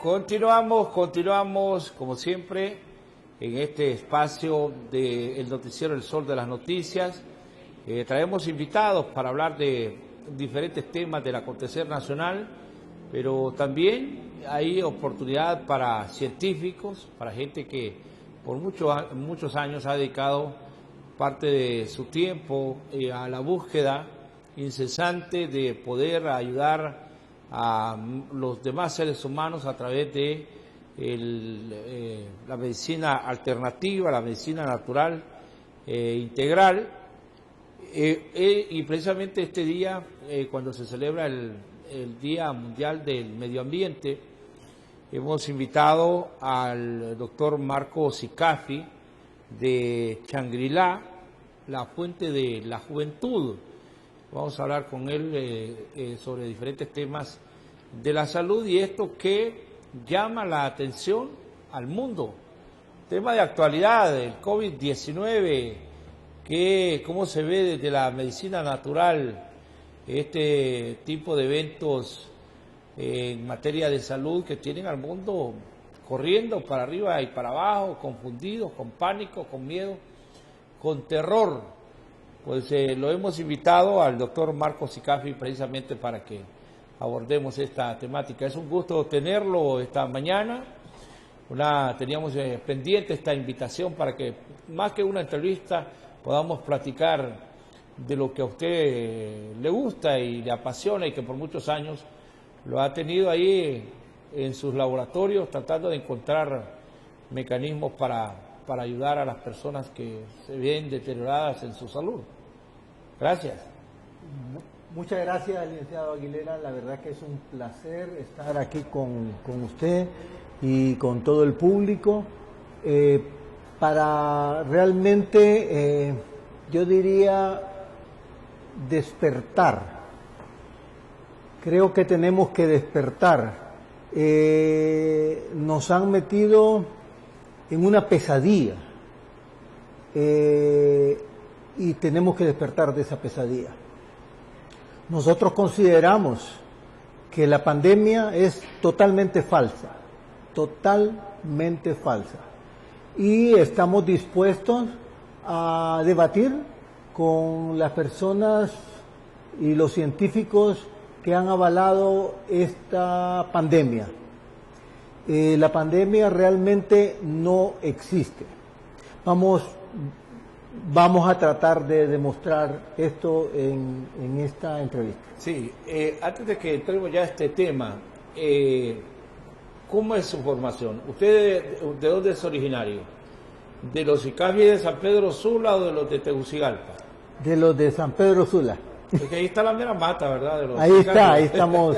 Continuamos como siempre en este espacio del noticiero El Sol de las Noticias. Traemos invitados para hablar de diferentes temas del acontecer nacional, pero también hay oportunidad para científicos, para gente que por muchos años ha dedicado parte de su tiempo a la búsqueda incesante de poder ayudar a los demás seres humanos a través de la medicina alternativa, la medicina natural integral. Y precisamente este día, cuando se celebra el Día Mundial del Medio Ambiente, hemos invitado al doctor Marco Sicafi de Shangri-La, la fuente de la juventud. Vamos a hablar con él sobre diferentes temas de la salud y esto que llama la atención al mundo. Tema de actualidad, el COVID-19, cómo se ve desde la medicina natural este tipo de eventos en materia de salud que tienen al mundo corriendo para arriba y para abajo, confundidos, con pánico, con miedo, con terror. Pues lo hemos invitado al doctor Marco Sicafi precisamente para que abordemos esta temática. Es un gusto tenerlo esta mañana. Teníamos pendiente esta invitación para que, más que una entrevista, podamos platicar de lo que a usted le gusta y le apasiona y que por muchos años lo ha tenido ahí en sus laboratorios tratando de encontrar mecanismos para ayudar a las personas que se ven deterioradas en su salud. Gracias. Muchas gracias, licenciado Aguilera. La verdad que es un placer estar aquí con usted y con todo el público para realmente, yo diría, despertar. Creo que tenemos que despertar. Nos han metido en una pesadilla y tenemos que despertar de esa pesadilla. Nosotros consideramos que la pandemia es totalmente falsa, y estamos dispuestos a debatir con las personas y los científicos que han avalado esta pandemia. La pandemia realmente no existe. Vamos a tratar de demostrar esto en esta entrevista. Sí, antes de que entremos ya a este tema, ¿cómo es su formación? ¿Usted de dónde es originario? ¿De los Sicafi de San Pedro Sula o de los de Tegucigalpa? De los de San Pedro Sula. Porque ahí está la mera mata, ¿verdad? De los ahí está, ahí estamos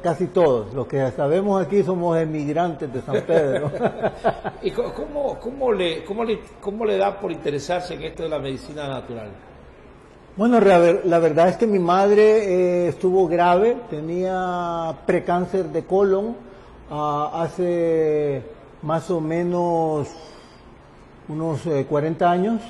casi todos. Los que sabemos aquí somos emigrantes de San Pedro. ¿Y cómo le da por interesarse en esto de la medicina natural? Bueno, la verdad es que mi madre estuvo grave, tenía precáncer de colon hace más o menos unos 40 años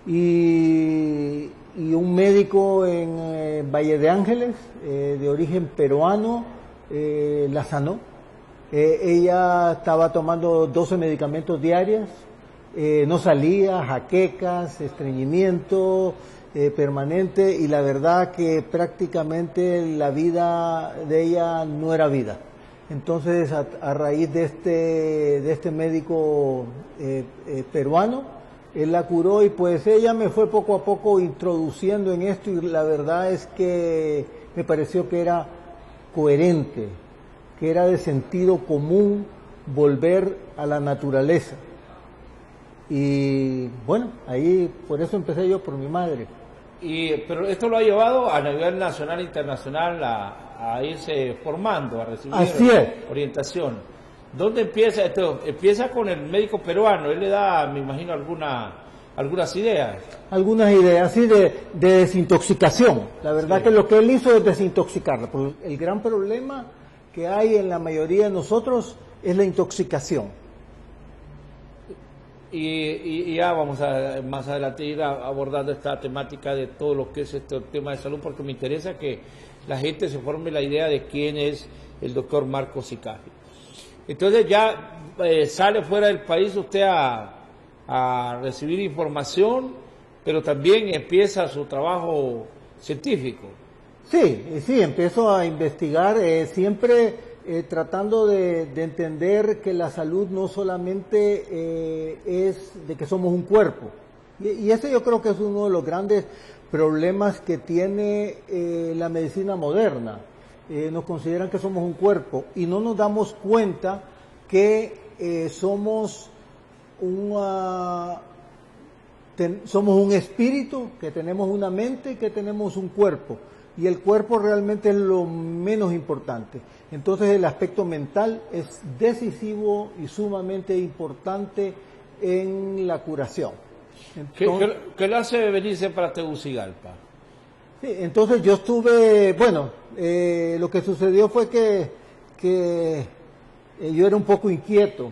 y un médico en Valle de Ángeles, de origen peruano, la sanó. Ella estaba tomando 12 medicamentos diarios, no salía, jaquecas, estreñimiento permanente, y la verdad que prácticamente la vida de ella no era vida. Entonces, a raíz de este médico peruano, él la curó y pues ella me fue poco a poco introduciendo en esto, y la verdad es que me pareció que era coherente, que era de sentido común volver a la naturaleza. Y bueno, ahí por eso empecé yo, por mi madre. Pero esto lo ha llevado a nivel nacional e internacional a irse formando, a recibir orientación. ¿Dónde empieza esto? Empieza con el médico peruano, él le da, me imagino, algunas ideas. Algunas ideas, sí, de desintoxicación. La verdad que lo que él hizo es desintoxicarla, porque el gran problema que hay en la mayoría de nosotros es la intoxicación. Y ya vamos a más adelante ir abordando esta temática de todo lo que es este tema de salud, porque me interesa que la gente se forme la idea de quién es el doctor Marco Sicafi. Entonces ya sale fuera del país usted a recibir información, pero también empieza su trabajo científico. Sí, sí, empiezo a investigar, siempre tratando de entender que la salud no solamente es de que somos un cuerpo. Y ese yo creo que es uno de los grandes problemas que tiene la medicina moderna. Nos consideran que somos un cuerpo y no nos damos cuenta que somos somos un espíritu, que tenemos una mente y que tenemos un cuerpo. Y el cuerpo realmente es lo menos importante. Entonces el aspecto mental es decisivo y sumamente importante en la curación. Entonces, ¿Qué le hace venirse para Tegucigalpa? sí, entonces yo estuve, bueno, lo que sucedió fue que yo era un poco inquieto.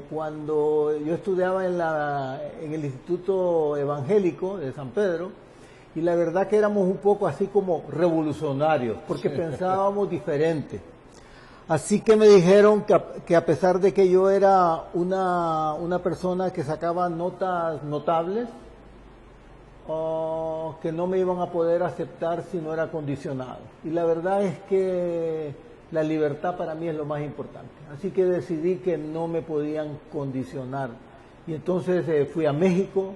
Cuando yo estudiaba en el Instituto Evangélico de San Pedro, y la verdad que éramos un poco así como revolucionarios, porque pensábamos diferente. Así que me dijeron que a pesar de que yo era una persona que sacaba notas notables, que no me iban a poder aceptar si no era condicionado. Y la verdad es que la libertad para mí es lo más importante. Así que decidí que no me podían condicionar. Y entonces fui a México.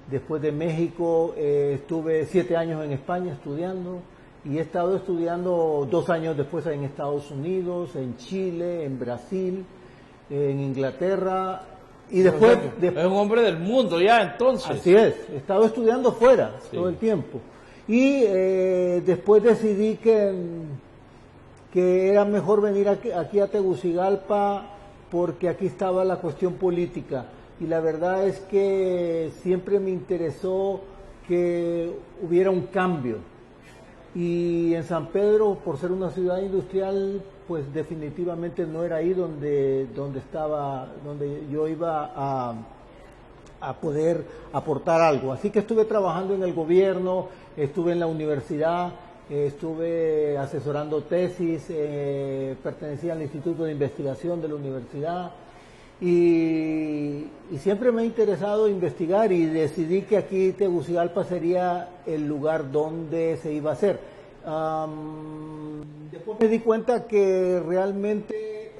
Después de México estuve 7 años en España estudiando y he estado estudiando 2 años después en Estados Unidos, en Chile, en Brasil, en Inglaterra y después... Es un hombre del mundo ya entonces. Así es, he estado estudiando fuera todo el tiempo y después decidí que era mejor venir aquí a Tegucigalpa porque aquí estaba la cuestión política. Y la verdad es que siempre me interesó que hubiera un cambio. Y en San Pedro, por ser una ciudad industrial, pues definitivamente no era ahí donde yo iba a poder aportar algo. Así que estuve trabajando en el gobierno, estuve en la universidad, estuve asesorando tesis, pertenecía al Instituto de Investigación de la universidad. Y siempre me ha interesado investigar y decidí que aquí Tegucigalpa sería el lugar donde se iba a hacer. Después me di cuenta que realmente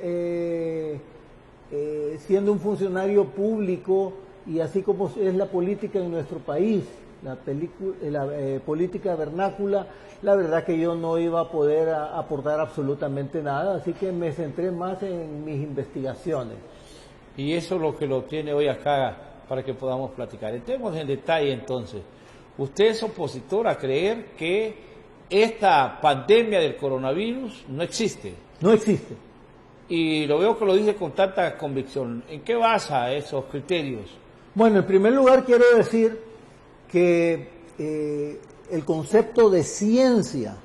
siendo un funcionario público y así como es la política en nuestro país, la política vernácula, la verdad que yo no iba a poder aportar absolutamente nada, así que me centré más en mis investigaciones. Y eso es lo que lo tiene hoy acá para que podamos platicar. Entremos en detalle entonces. Usted es opositor a creer que esta pandemia del coronavirus no existe. No existe. Y lo veo que lo dice con tanta convicción. ¿En qué basa esos criterios? Bueno, en primer lugar quiero decir que el concepto de ciencia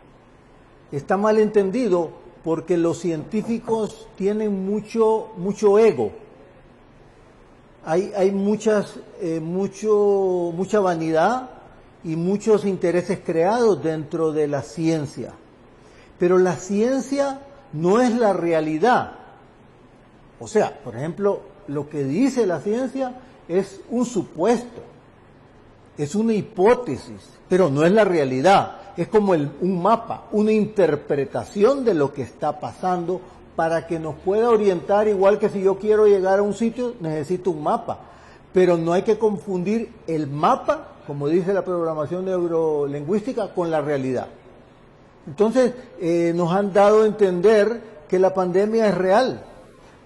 está mal entendido porque los científicos tienen mucho ego. Hay mucha vanidad y muchos intereses creados dentro de la ciencia. Pero la ciencia no es la realidad. O sea, por ejemplo, lo que dice la ciencia es un supuesto, es una hipótesis, pero no es la realidad. Es como un mapa, una interpretación de lo que está pasando para que nos pueda orientar, igual que si yo quiero llegar a un sitio, necesito un mapa. Pero no hay que confundir el mapa, como dice la programación neurolingüística, con la realidad. Entonces, nos han dado a entender que la pandemia es real,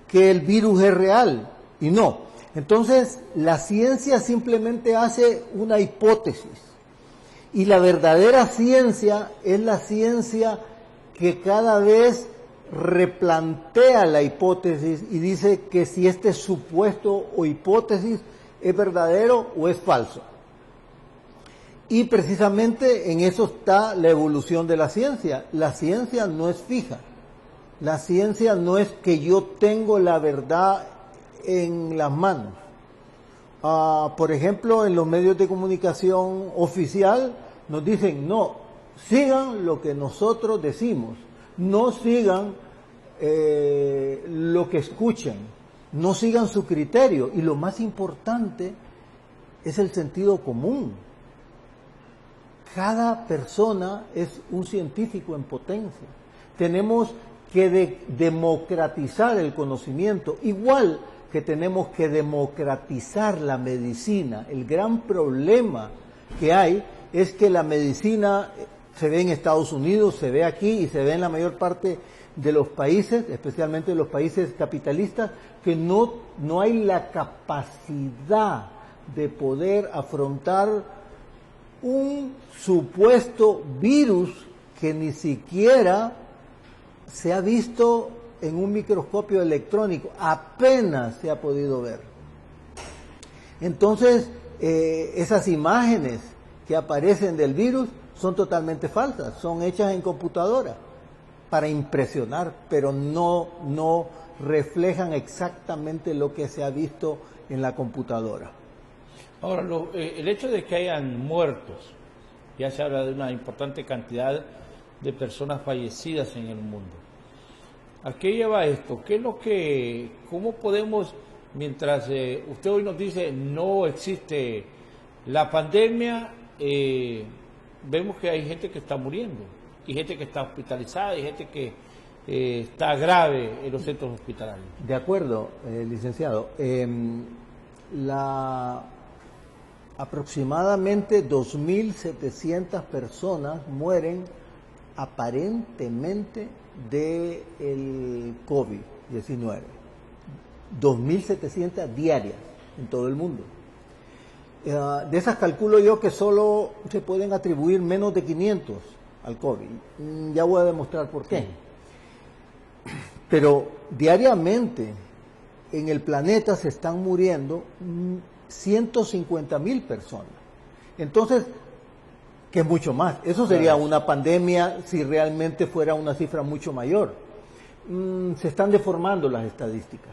que el virus es real, y no. Entonces, la ciencia simplemente hace una hipótesis. Y la verdadera ciencia es la ciencia que cada vez replantea la hipótesis y dice que si este supuesto o hipótesis es verdadero o es falso. Y precisamente en eso está la evolución de la ciencia. La ciencia no es fija. La ciencia no es que yo tengo la verdad en las manos. Por ejemplo, en los medios de comunicación oficial nos dicen, no, sigan lo que nosotros decimos, no sigan lo que escuchen, no sigan su criterio, y lo más importante es el sentido común. Cada persona es un científico en potencia. Tenemos que democratizar el conocimiento, igual que tenemos que democratizar la medicina. El gran problema que hay es que la medicina se ve en Estados Unidos, se ve aquí y se ve en la mayor parte de los países, especialmente los países capitalistas, que no hay la capacidad de poder afrontar un supuesto virus que ni siquiera se ha visto en un microscopio electrónico, apenas se ha podido ver. Entonces, esas imágenes que aparecen del virus son totalmente falsas, son hechas en computadora para impresionar, pero no reflejan exactamente lo que se ha visto en la computadora. Ahora, el hecho de que hayan muertos, ya se habla de una importante cantidad de personas fallecidas en el mundo. ¿A qué lleva esto? ¿Cómo podemos, mientras usted hoy nos dice no existe la pandemia, vemos que hay gente que está muriendo, y gente que está hospitalizada, y gente que está grave en los centros hospitalarios? De acuerdo, licenciado. Aproximadamente 2.700 personas mueren aparentemente del COVID-19. 2.700 diarias en todo el mundo. De esas calculo yo que solo se pueden atribuir menos de 500 al COVID. Ya voy a demostrar por qué. Pero diariamente en el planeta se están muriendo 150.000 personas. Entonces, que es mucho más. Eso sería una pandemia si realmente fuera una cifra mucho mayor. Se están deformando las estadísticas.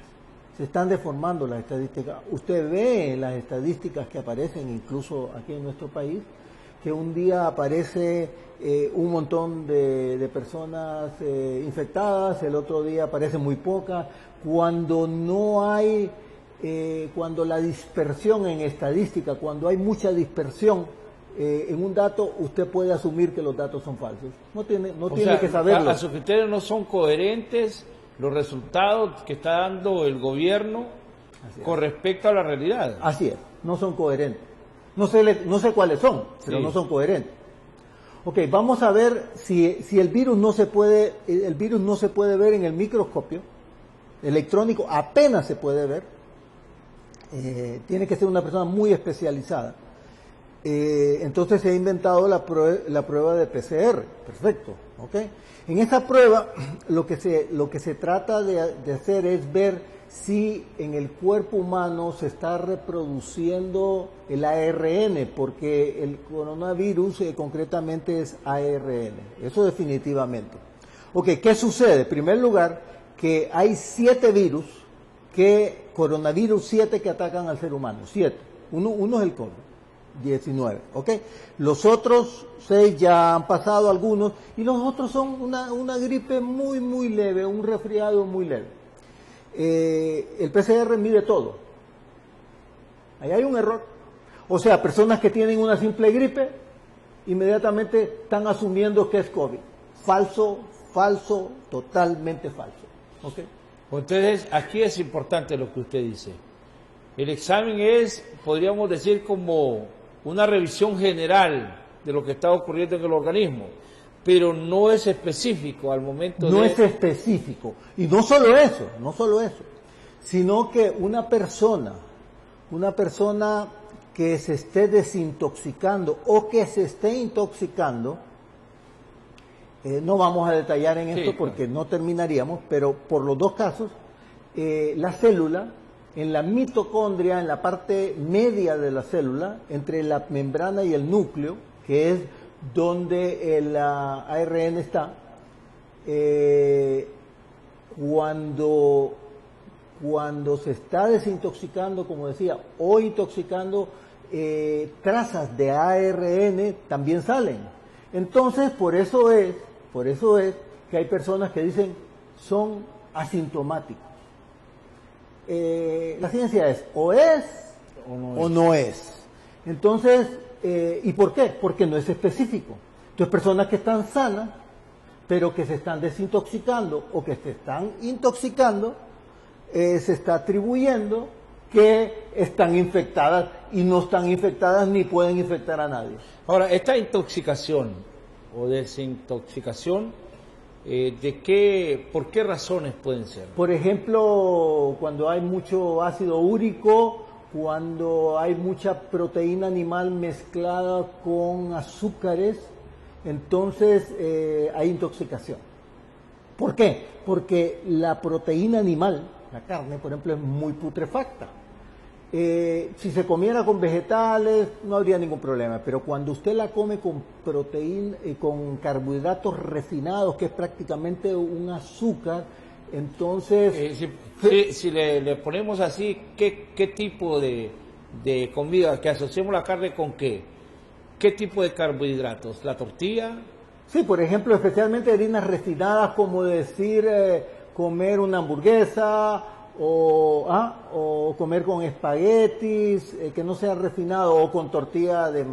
Se están deformando las estadísticas. Usted ve las estadísticas que aparecen incluso aquí en nuestro país, que un día aparece un montón de personas infectadas, el otro día aparece muy pocas, cuando no hay, cuando la dispersión en estadística, cuando hay mucha dispersión en un dato, usted puede asumir que los datos son falsos. No tiene que saberlo. A su criterio no son coherentes los resultados que está dando el gobierno con respecto a la realidad. Así es, no son coherentes. No sé cuáles son, pero no son coherentes. Ok, vamos a ver si el virus no se puede ver en el microscopio electrónico, apenas se puede ver. Tiene que ser una persona muy especializada. Entonces se ha inventado la prueba de PCR. Perfecto, ¿ok? En esa prueba lo que se trata de hacer es ver si en el cuerpo humano se está reproduciendo el ARN, porque el coronavirus concretamente es ARN, eso definitivamente. Ok, ¿qué sucede? En primer lugar, que hay 7 virus, coronavirus 7 que atacan al ser humano, 7. Uno es el COVID-19, ¿ok? Los otros 6 ya han pasado algunos, y los otros son una gripe muy, muy leve, un resfriado muy leve. El PCR mide todo. Ahí hay un error. O sea, personas que tienen una simple gripe, inmediatamente están asumiendo que es COVID. Falso, totalmente falso. ¿Okay? Entonces, aquí es importante lo que usted dice. El examen es, podríamos decir, como una revisión general de lo que está ocurriendo en el organismo, pero no es específico al momento No es específico. Y no solo eso, sino que una persona que se esté desintoxicando o que se esté intoxicando, no vamos a detallar en esto porque no terminaríamos, pero por los dos casos, la célula, en la mitocondria, en la parte media de la célula, entre la membrana y el núcleo, que es donde el ARN está, cuando se está desintoxicando, como decía, o intoxicando, trazas de ARN también salen. Entonces, por eso es que hay personas que dicen son asintomáticos. La ciencia es o es o no es. Entonces, ¿y por qué? Porque no es específico. Entonces, personas que están sanas, pero que se están desintoxicando o que se están intoxicando, se está atribuyendo que están infectadas y no están infectadas ni pueden infectar a nadie. Ahora, esta intoxicación o desintoxicación, ¿por qué razones pueden ser? Por ejemplo, cuando hay mucho ácido úrico, cuando hay mucha proteína animal mezclada con azúcares, entonces hay intoxicación. ¿Por qué? Porque la proteína animal, la carne, por ejemplo, es muy putrefacta. Si se comiera con vegetales no habría ningún problema, pero cuando usted la come con proteína, con carbohidratos refinados, que es prácticamente un azúcar, entonces... si le ponemos así, ¿qué tipo de comida, que asociemos la carne con qué? ¿Qué tipo de carbohidratos? ¿La tortilla? Sí, por ejemplo, especialmente harinas refinadas, como decir, comer una hamburguesa o comer con espaguetis, que no sea refinado, o con tortilla de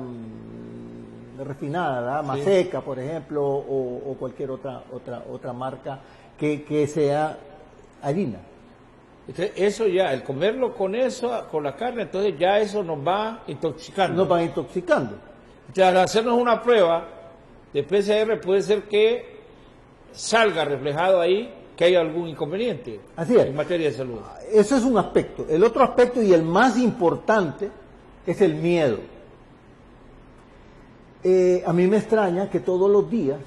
refinada, ¿verdad? Maseca, por ejemplo, o cualquier otra marca que sea harina. Entonces, eso ya, el comerlo con eso, con la carne, entonces ya eso nos va intoxicando. Nos va intoxicando. Entonces, al hacernos una prueba de PCR puede ser que salga reflejado ahí que hay algún inconveniente. Así es. En materia de salud. Eso es un aspecto. El otro aspecto, y el más importante, es el miedo. A mí me extraña que todos los días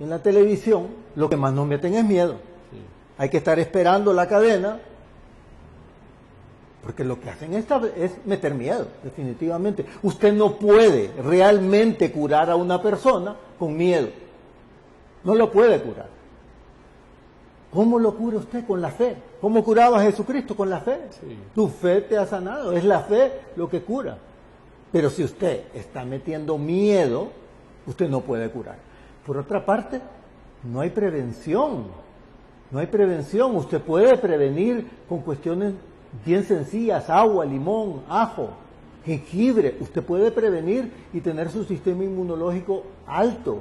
en la televisión lo que más nos meten es miedo. Sí. Hay que estar esperando la cadena, porque lo que hacen es meter miedo, definitivamente. Usted no puede realmente curar a una persona con miedo. No lo puede curar. ¿Cómo lo cura usted? Con la fe. ¿Cómo curaba a Jesucristo? Con la fe. Sí. Tu fe te ha sanado. Es la fe lo que cura. Pero si usted está metiendo miedo, usted no puede curar. Por otra parte, no hay prevención. No hay prevención. Usted puede prevenir con cuestiones bien sencillas: agua, limón, ajo, jengibre. Usted puede prevenir y tener su sistema inmunológico alto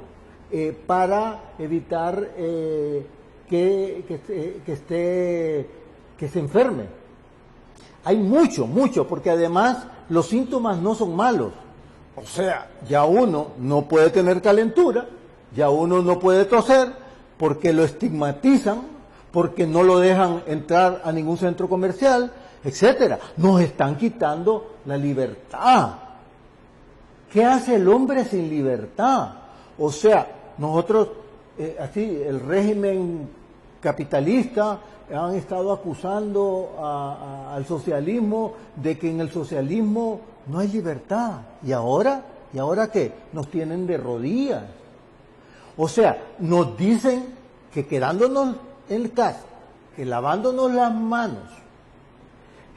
para evitar que se enferme. Hay mucho, porque además los síntomas no son malos. O sea, ya uno no puede tener calentura, ya uno no puede toser, porque lo estigmatizan, porque no lo dejan entrar a ningún centro comercial, etcétera. Nos están quitando la libertad. ¿Qué hace el hombre sin libertad? O sea, nosotros, así, el régimen capitalista han estado acusando al socialismo de que en el socialismo no hay libertad. ¿Y ahora qué? Nos tienen de rodillas. O sea, nos dicen que quedándonos en casa, que lavándonos las manos,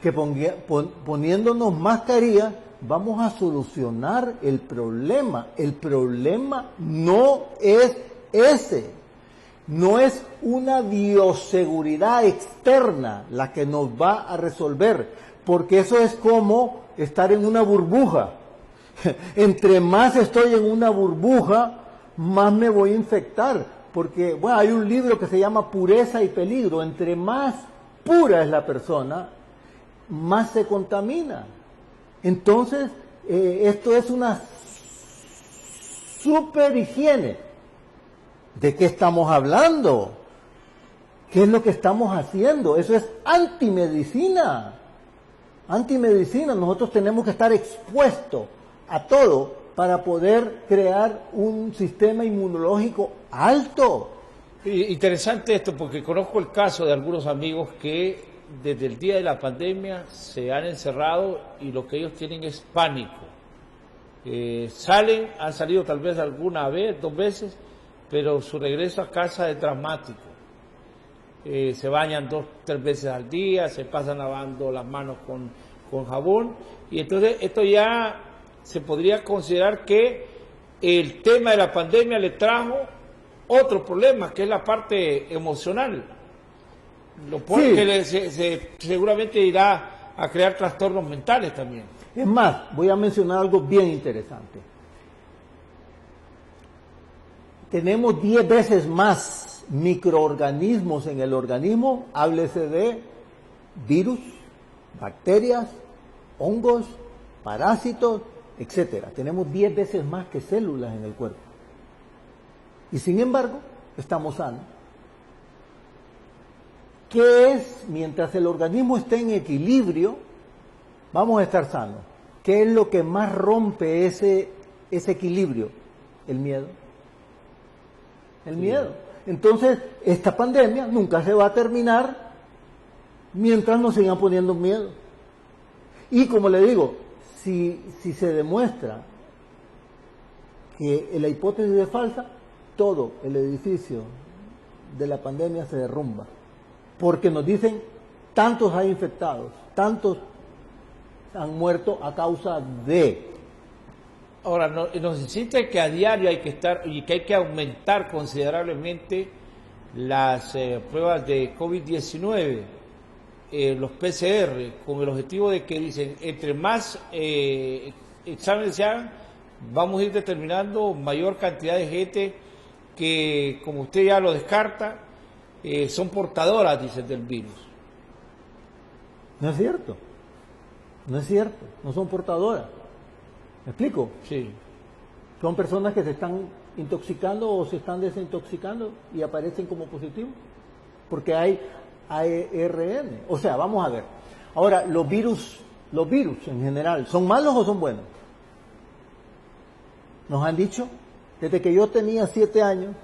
que poniéndonos mascarilla, vamos a solucionar el problema. El problema no es ese. No es una bioseguridad externa la que nos va a resolver, porque eso es como estar en una burbuja. Entre más estoy en una burbuja, más me voy a infectar, porque bueno, hay un libro que se llama Pureza y Peligro. Entre más pura es la persona, más se contamina. Entonces, esto es una super higiene. ¿De qué estamos hablando? ¿Qué es lo que estamos haciendo? Eso es antimedicina. Antimedicina. Nosotros tenemos que estar expuestos a todo para poder crear un sistema inmunológico alto. Interesante esto, porque conozco el caso de algunos amigos que desde el día de la pandemia se han encerrado y lo que ellos tienen es pánico. Han salido tal vez alguna vez, 2 veces, pero su regreso a casa es dramático. Se bañan 2, 3 veces al día, se pasan lavando las manos con jabón, y entonces esto ya se podría considerar que el tema de la pandemia le trajo otro problema, que es la parte emocional. Lo pone Sí. que seguramente irá a crear trastornos mentales también. Es más, voy a mencionar algo bien interesante. Tenemos 10 veces más microorganismos en el organismo, háblese de virus, bacterias, hongos, parásitos, etcétera. Tenemos 10 veces más que células en el cuerpo. Y sin embargo, estamos sanos. ¿Qué es, mientras el organismo esté en equilibrio, vamos a estar sanos? ¿Qué es lo que más rompe ese equilibrio? El miedo. El miedo. Entonces, esta pandemia nunca se va a terminar mientras nos sigan poniendo miedo. Y como le digo, si se demuestra que la hipótesis es falsa, todo el edificio de la pandemia se derrumba. Porque nos dicen, tantos hay infectados, tantos han muerto a causa de... Ahora, nos insiste que a diario hay que estar y que hay que aumentar considerablemente las pruebas de COVID-19, los PCR, con el objetivo de que dicen, entre más exámenes se hagan, vamos a ir determinando mayor cantidad de gente que, como usted ya lo descarta, son portadoras, dicen, del virus. No es cierto. No es cierto. No son portadoras. ¿Me explico? Sí. Son personas que se están intoxicando o se están desintoxicando y aparecen como positivos. Porque hay ARN. O sea, vamos a ver. Ahora, los virus en general, ¿son malos o son buenos? Nos han dicho, desde que yo tenía 7 años,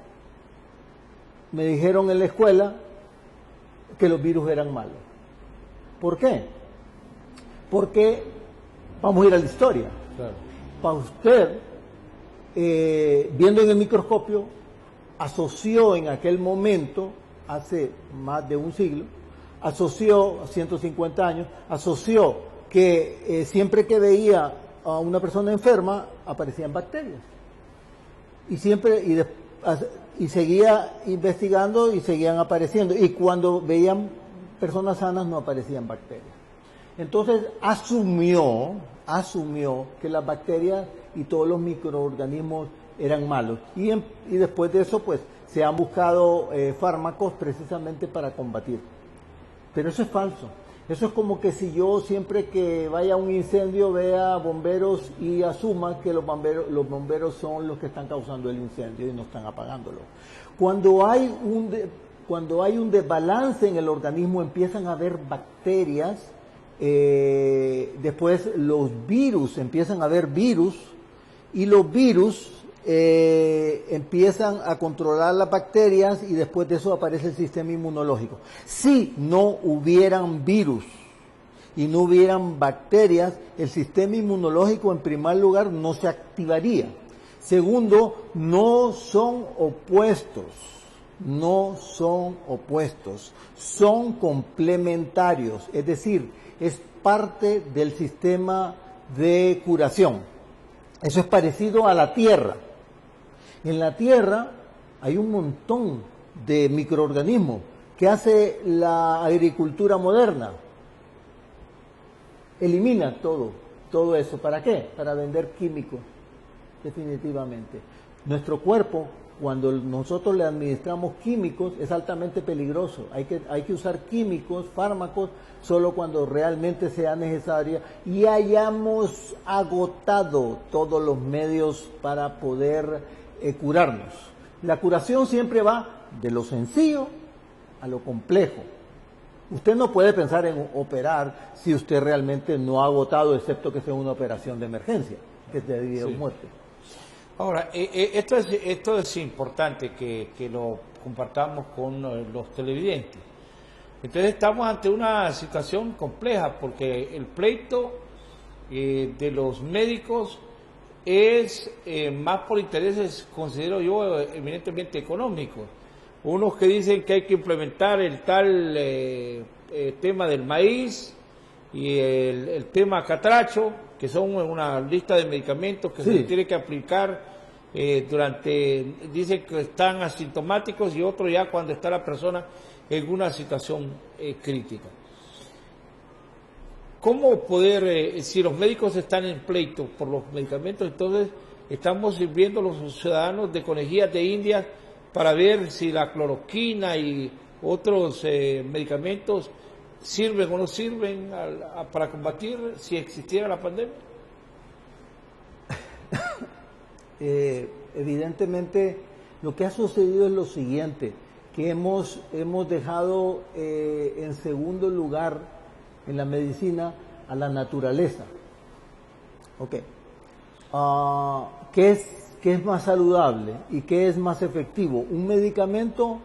me dijeron en la escuela que los virus eran malos. ¿Por qué? Porque, vamos a ir a la historia. Claro. Para usted, viendo en el microscopio, asoció en aquel momento, hace más de un siglo, asoció, 150 años, asoció que siempre que veía a una persona enferma, aparecían bacterias. Y siempre, y seguía investigando y seguían apareciendo. Y cuando veían personas sanas no aparecían bacterias. Entonces asumió que las bacterias y todos los microorganismos eran malos. Y después de eso, pues, se han buscado fármacos precisamente para combatir. Pero eso es falso. Eso es como que si yo siempre que vaya a un incendio vea bomberos y asuma que los bomberos son los que están causando el incendio y no están apagándolo. Cuando hay un desbalance en el organismo, empiezan a haber bacterias, después los virus, empiezan a haber virus, y los virus empiezan a controlar las bacterias y después de eso aparece el sistema inmunológico. Si no hubieran virus y no hubieran bacterias, el sistema inmunológico en primer lugar no se activaría. Segundo, no son opuestos, son complementarios, es decir, es parte del sistema de curación. Eso es parecido a la tierra. En la tierra hay un montón de microorganismos. ¿Qué hace la agricultura moderna? Elimina todo eso. ¿Para qué? Para vender químicos, definitivamente. Nuestro cuerpo, cuando nosotros le administramos químicos, es altamente peligroso. Hay que usar químicos, fármacos, solo cuando realmente sea necesaria y hayamos agotado todos los medios para poder curarnos. La curación siempre va de lo sencillo a lo complejo. Usted no puede pensar en operar si usted realmente no ha agotado, excepto que sea una operación de emergencia, que es de vida o muerte. Ahora, esto es importante que lo compartamos con los televidentes. Entonces estamos ante una situación compleja porque el pleito de los médicos es más por intereses, considero yo, eminentemente económicos. Unos que dicen que hay que implementar el tal tema del maíz y el tema catracho, que son una lista de medicamentos que se tiene que aplicar dicen que están asintomáticos y otros ya cuando está la persona en una situación crítica. ¿Cómo poder, si los médicos están en pleito por los medicamentos, entonces estamos sirviendo los ciudadanos de conejillas de India para ver si la cloroquina y otros medicamentos sirven o no sirven para combatir si existiera la pandemia? Evidentemente, lo que ha sucedido es lo siguiente, que hemos dejado en segundo lugar en la medicina a la naturaleza. Ok. ¿Qué es más saludable y qué es más efectivo? ¿Un medicamento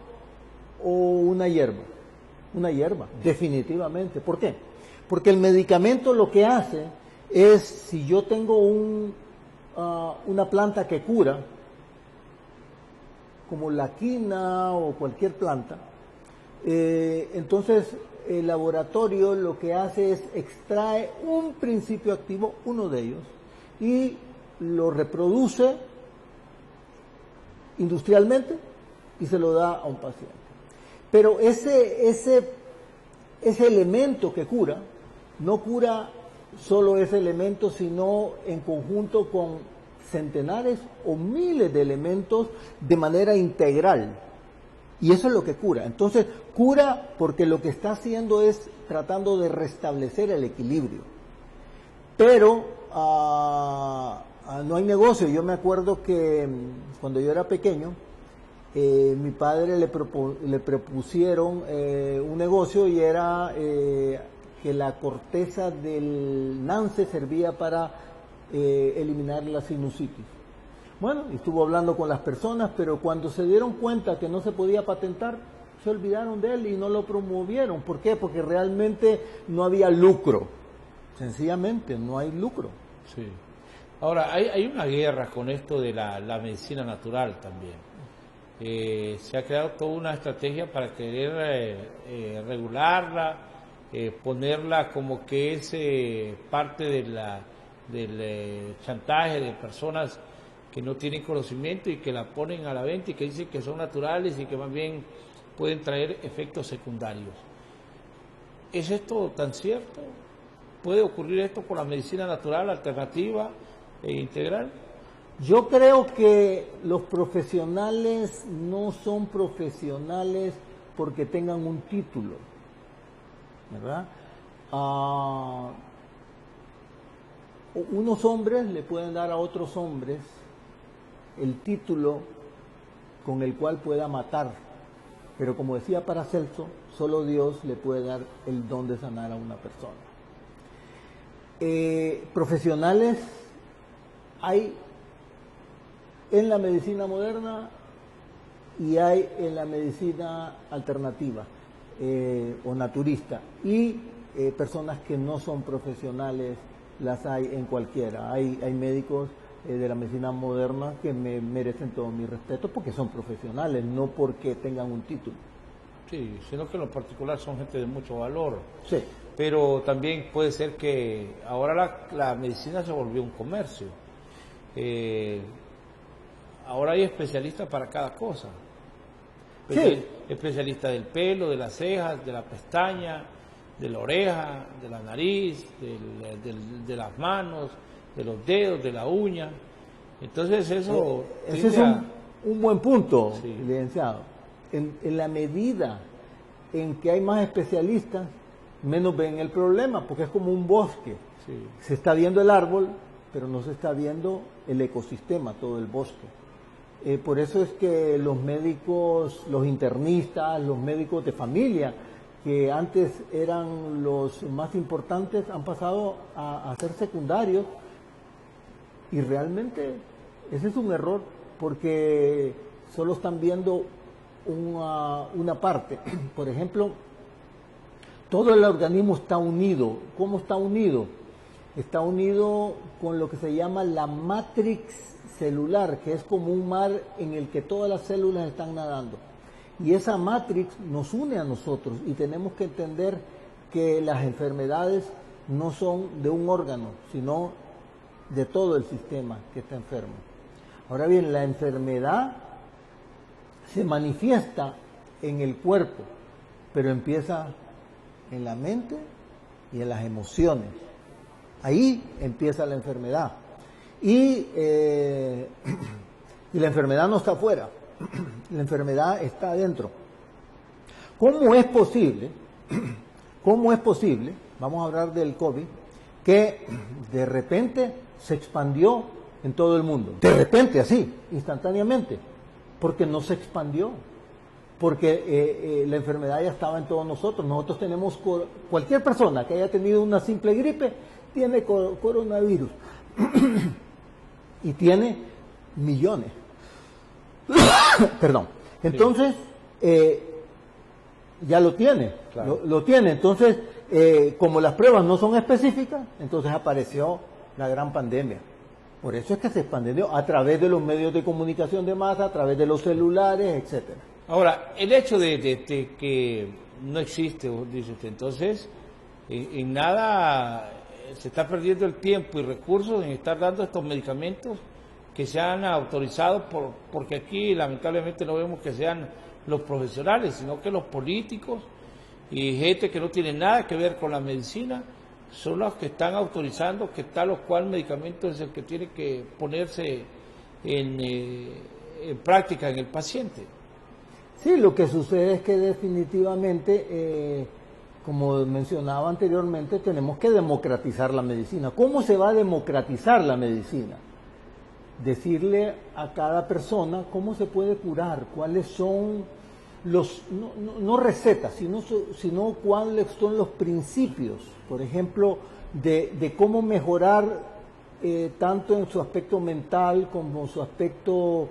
o una hierba? Una hierba, definitivamente. ¿Por qué? Porque el medicamento lo que hace es, si yo tengo una planta que cura, como la quina o cualquier planta, entonces el laboratorio lo que hace es extrae un principio activo, uno de ellos, y lo reproduce industrialmente y se lo da a un paciente. Pero ese elemento que cura, no cura solo ese elemento, sino en conjunto con centenares o miles de elementos de manera integral. Y eso es lo que cura. Entonces, cura porque lo que está haciendo es tratando de restablecer el equilibrio. Pero no hay negocio. Yo me acuerdo que cuando yo era pequeño, mi padre le propusieron un negocio y era que la corteza del nance servía para eliminar la sinusitis. Bueno, estuvo hablando con las personas, pero cuando se dieron cuenta que no se podía patentar, se olvidaron de él y no lo promovieron. ¿Por qué? Porque realmente no había lucro. Sencillamente, no hay lucro. Sí. Ahora, hay una guerra con esto de la medicina natural también. Se ha creado toda una estrategia para querer regularla, ponerla como que es parte del chantaje de personas que no tienen conocimiento y que la ponen a la venta y que dicen que son naturales y que más bien pueden traer efectos secundarios. ¿Es esto tan cierto? ¿Puede ocurrir esto con la medicina natural, alternativa e integral? Yo creo que los profesionales no son profesionales porque tengan un título, ¿verdad? Unos hombres le pueden dar a otros hombres el título con el cual pueda matar, pero como decía Paracelso, solo Dios le puede dar el don de sanar a una persona. Profesionales hay en la medicina moderna y hay en la medicina alternativa o naturista, y personas que no son profesionales las hay en cualquiera. Hay médicos de la medicina moderna que me merecen todo mi respeto porque son profesionales, no porque tengan un título. Sí, sino que en lo particular son gente de mucho valor. Sí. Pero también puede ser que ahora la medicina se volvió un comercio. Ahora hay especialistas para cada cosa. Sí. Especialistas del pelo, de las cejas, de la pestaña, de la oreja, de la nariz, de las manos, de los dedos, de la uña. Entonces eso... Ese es un buen punto, sí, licenciado. En la medida en que hay más especialistas, menos ven el problema, porque es como un bosque. Sí. Se está viendo el árbol, pero no se está viendo el ecosistema, todo el bosque. Por eso es que los médicos, los internistas, los médicos de familia, que antes eran los más importantes, han pasado a ser secundarios, y realmente ese es un error, porque solo están viendo una parte. Por ejemplo, todo el organismo está unido. ¿Cómo está unido? Está unido con lo que se llama la matrix celular, que es como un mar en el que todas las células están nadando. Y esa matrix nos une a nosotros, y tenemos que entender que las enfermedades no son de un órgano, sino de todo el sistema que está enfermo. Ahora bien, la enfermedad se manifiesta en el cuerpo, pero empieza en la mente y en las emociones. Ahí empieza la enfermedad. Y la enfermedad no está afuera, la enfermedad está adentro. ¿Cómo es posible, vamos a hablar del COVID, que de repente se expandió en todo el mundo? De repente, así, instantáneamente, porque no se expandió, porque la enfermedad ya estaba en todos nosotros. Nosotros tenemos, cualquier persona que haya tenido una simple gripe, tiene coronavirus. Y tiene millones. Perdón. Entonces, ya lo tiene. Claro. Lo tiene. Entonces, como las pruebas no son específicas, entonces apareció la gran pandemia. Por eso es que se expandió a través de los medios de comunicación de masa, a través de los celulares, etcétera. Ahora, el hecho de que no existe, dice usted, entonces, en nada se está perdiendo el tiempo y recursos en estar dando estos medicamentos que se han autorizado, porque aquí lamentablemente no vemos que sean los profesionales, sino que los políticos y gente que no tiene nada que ver con la medicina son los que están autorizando que tal o cual medicamento es el que tiene que ponerse en práctica en el paciente. Sí, lo que sucede es que definitivamente, como mencionaba anteriormente, tenemos que democratizar la medicina. ¿Cómo se va a democratizar la medicina? Decirle a cada persona cómo se puede curar, cuáles son los, no recetas, sino cuáles son los principios, por ejemplo, de cómo mejorar tanto en su aspecto mental como en su aspecto,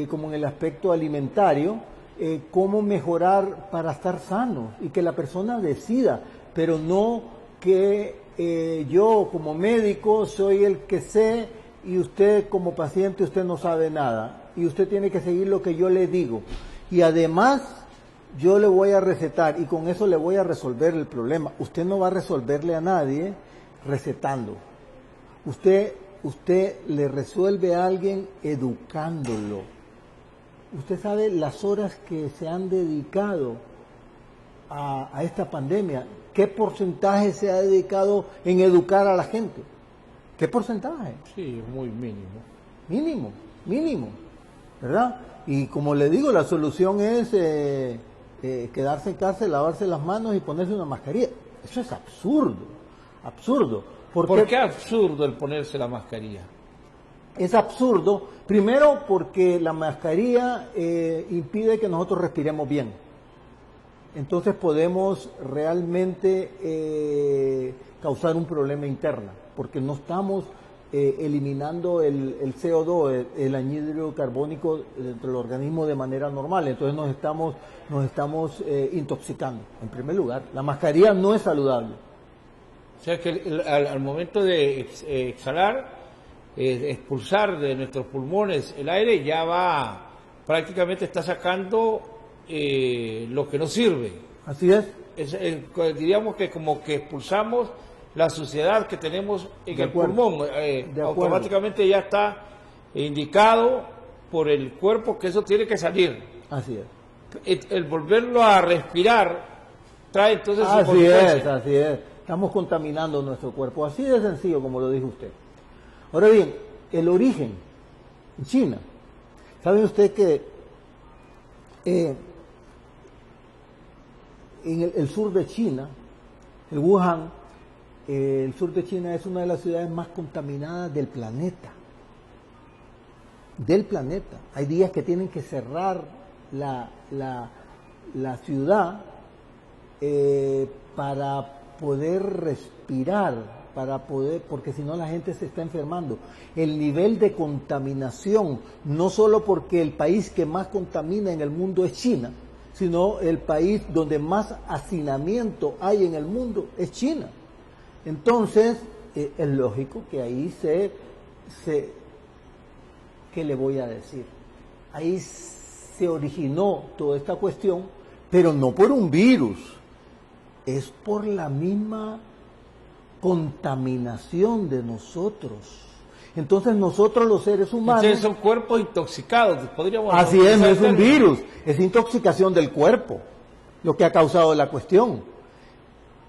como en el aspecto alimentario, cómo mejorar para estar sano y que la persona decida, pero no que yo como médico soy el que sé y usted como paciente usted no sabe nada y usted tiene que seguir lo que yo le digo y además yo le voy a recetar y con eso le voy a resolver el problema. Usted no va a resolverle a nadie recetando. Usted le resuelve a alguien educándolo. Usted sabe las horas que se han dedicado a esta pandemia. ¿Qué porcentaje se ha dedicado en educar a la gente? ¿Qué porcentaje? Sí, muy mínimo. Mínimo, ¿verdad? Y como le digo, la solución es quedarse en casa, lavarse las manos y ponerse una mascarilla. Eso es absurdo. ¿Por qué absurdo el ponerse la mascarilla? Es absurdo, primero porque la mascarilla impide que nosotros respiremos bien. Entonces podemos realmente causar un problema interno, porque no estamos eliminando el CO2, el anhídrido carbónico dentro del organismo de manera normal. Entonces nos estamos intoxicando. En primer lugar, la mascarilla no es saludable. O sea que al momento de exhalar, expulsar de nuestros pulmones el aire, ya prácticamente está sacando lo que no sirve. Así es. Diríamos que como que expulsamos la suciedad que tenemos en el pulmón. Automáticamente ya está indicado por el cuerpo que eso tiene que salir. Así es. El volverlo a respirar trae entonces su Así consecuencia. es. Estamos contaminando nuestro cuerpo. Así de sencillo como lo dijo usted. Ahora bien, el origen, China. ¿Sabe usted que en el sur de China, el Wuhan, el sur de China es una de las ciudades más contaminadas del planeta? Hay días que tienen que cerrar la ciudad para poder respirar, porque si no la gente se está enfermando. El nivel de contaminación, no solo porque el país que más contamina en el mundo es China, sino el país donde más hacinamiento hay en el mundo es China. Entonces, es lógico que ahí ¿qué le voy a decir? Ahí se originó toda esta cuestión, pero no por un virus, es por la misma contaminación de nosotros. Entonces nosotros los seres humanos... Ustedes son cuerpos intoxicados, podríamos... Así es, no es un virus, es intoxicación del cuerpo, lo que ha causado la cuestión.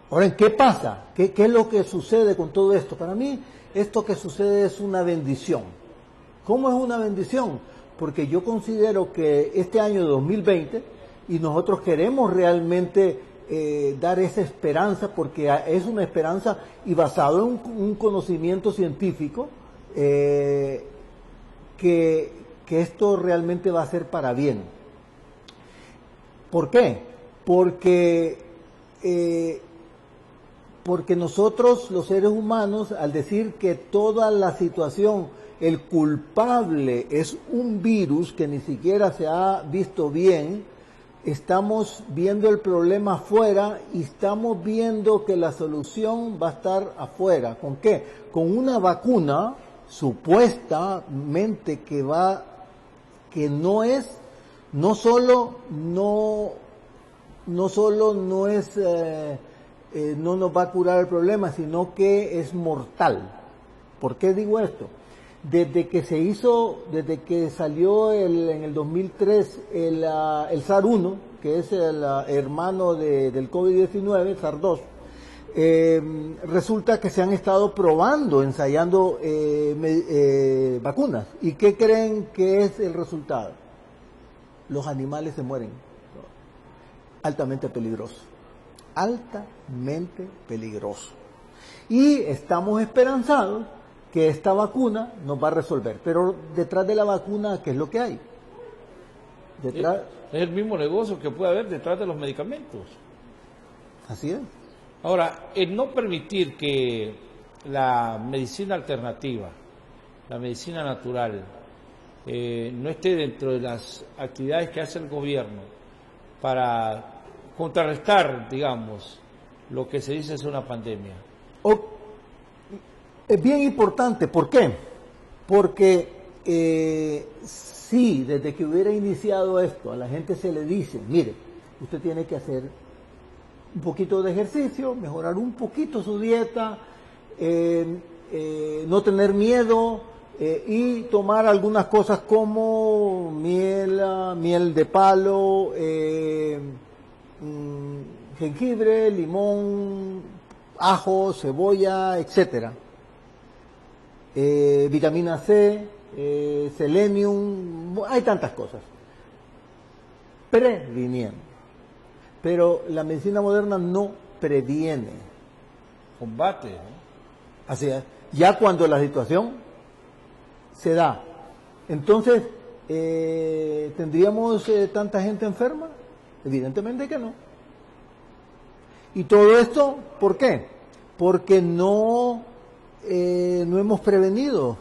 Ahora, ¿qué pasa? ¿Qué es lo que sucede con todo esto? Para mí, esto que sucede es una bendición. ¿Cómo es una bendición? Porque yo considero que este año 2020, y nosotros queremos realmente dar esa esperanza, porque es una esperanza y basado en un conocimiento científico, que esto realmente va a ser para bien. ¿Por qué? Porque nosotros, los seres humanos, al decir que toda la situación, el culpable es un virus que ni siquiera se ha visto bien, estamos viendo el problema afuera y estamos viendo que la solución va a estar afuera. ¿Con qué? Con una vacuna supuestamente que no nos va a curar el problema, sino que es mortal. ¿Por qué digo esto? Desde que salió en el 2003 el SARS-1, que es el hermano del COVID-19, SARS-2, resulta que se han estado probando, ensayando vacunas. ¿Y qué creen que es el resultado? Los animales se mueren. Altamente peligroso. Altamente peligroso. Y estamos esperanzados que esta vacuna nos va a resolver. Pero detrás de la vacuna, ¿qué es lo que hay? Es el mismo negocio que puede haber detrás de los medicamentos. Así es. Ahora, el no permitir que la medicina alternativa, la medicina natural, no esté dentro de las actividades que hace el gobierno para contrarrestar, digamos, lo que se dice es una pandemia. Es bien importante, ¿por qué? Porque sí, desde que hubiera iniciado esto, a la gente se le dice, mire, usted tiene que hacer un poquito de ejercicio, mejorar un poquito su dieta, no tener miedo y tomar algunas cosas como miel de palo, jengibre, limón, ajo, cebolla, etcétera. Vitamina C, selenium, hay tantas cosas. Previniendo. Pero la medicina moderna no previene. Combate, ¿no? Así es. Ya cuando la situación se da. Entonces, ¿tendríamos tanta gente enferma? Evidentemente que no. Y todo esto, ¿por qué? Porque no hemos prevenido.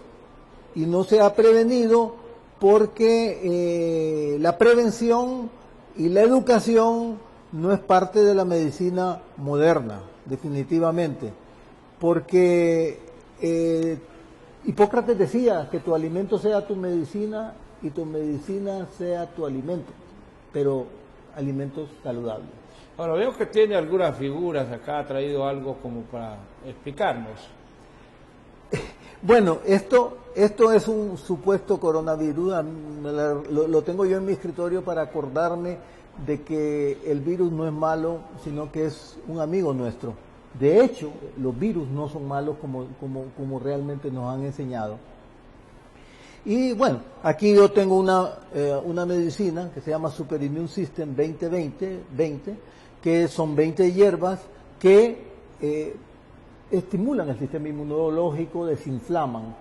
Y no se ha prevenido porque la prevención y la educación no es parte de la medicina moderna, definitivamente. Porque Hipócrates decía que tu alimento sea tu medicina y tu medicina sea tu alimento, pero alimentos saludables. Ahora, veo que tiene algunas figuras acá, ha traído algo como para explicarnos. Bueno, esto es un supuesto coronavirus, lo tengo yo en mi escritorio para acordarme de que el virus no es malo, sino que es un amigo nuestro. De hecho, los virus no son malos como realmente nos han enseñado. Y bueno, aquí yo tengo una medicina que se llama Super Immune System 2020, que son 20 hierbas que estimulan el sistema inmunológico, desinflaman.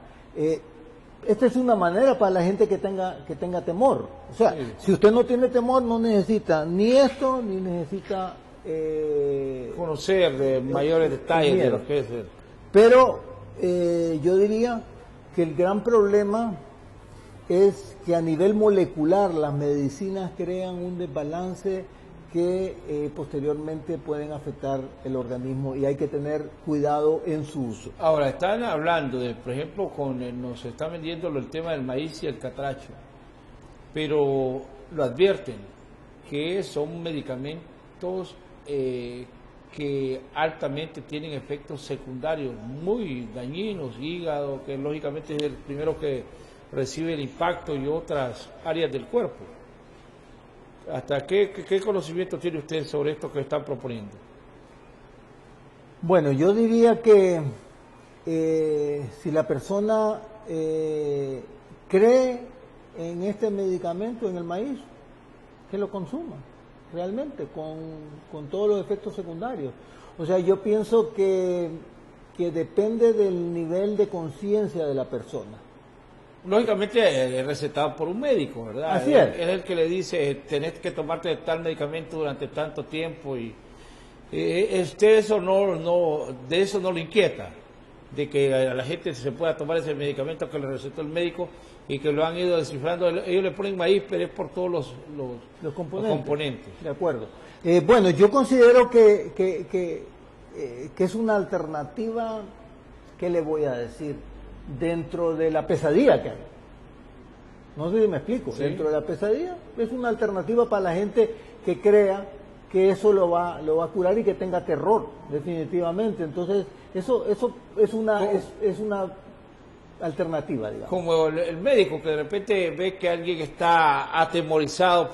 Esta es una manera para la gente que tenga temor. O sea, sí. Si usted no tiene temor, no necesita ni esto, ni necesita conocer mayores detalles de lo que es. Pero yo diría que el gran problema es que a nivel molecular las medicinas crean un desbalance que posteriormente pueden afectar el organismo y hay que tener cuidado en su uso. Ahora, están hablando de, por ejemplo, nos están vendiendo el tema del maíz y el catracho, pero lo advierten que son medicamentos que altamente tienen efectos secundarios muy dañinos, hígado, que lógicamente es el primero que recibe el impacto, y otras áreas del cuerpo. ¿Hasta qué conocimiento tiene usted sobre esto que están proponiendo? Bueno, yo diría que si la persona cree en este medicamento, en el maíz, que lo consuma realmente con todos los efectos secundarios. O sea, yo pienso que depende del nivel de conciencia de la persona. Lógicamente es recetado por un médico, ¿verdad? Así es. Es el que le dice, tenés que tomarte tal medicamento durante tanto tiempo, y usted de eso no le inquieta, de que a la gente se pueda tomar ese medicamento que le recetó el médico y que lo han ido descifrando. Ellos le ponen maíz, pero es por todos los componentes. De acuerdo. Bueno, yo considero que es una alternativa, ¿qué le voy a decir? Dentro de la pesadilla que hay. No sé si me explico. ¿Sí? Dentro de la pesadilla es una alternativa para la gente que crea que eso lo va a curar y que tenga terror, definitivamente. Entonces, eso es una alternativa, digamos. Como el médico que de repente ve que alguien está atemorizado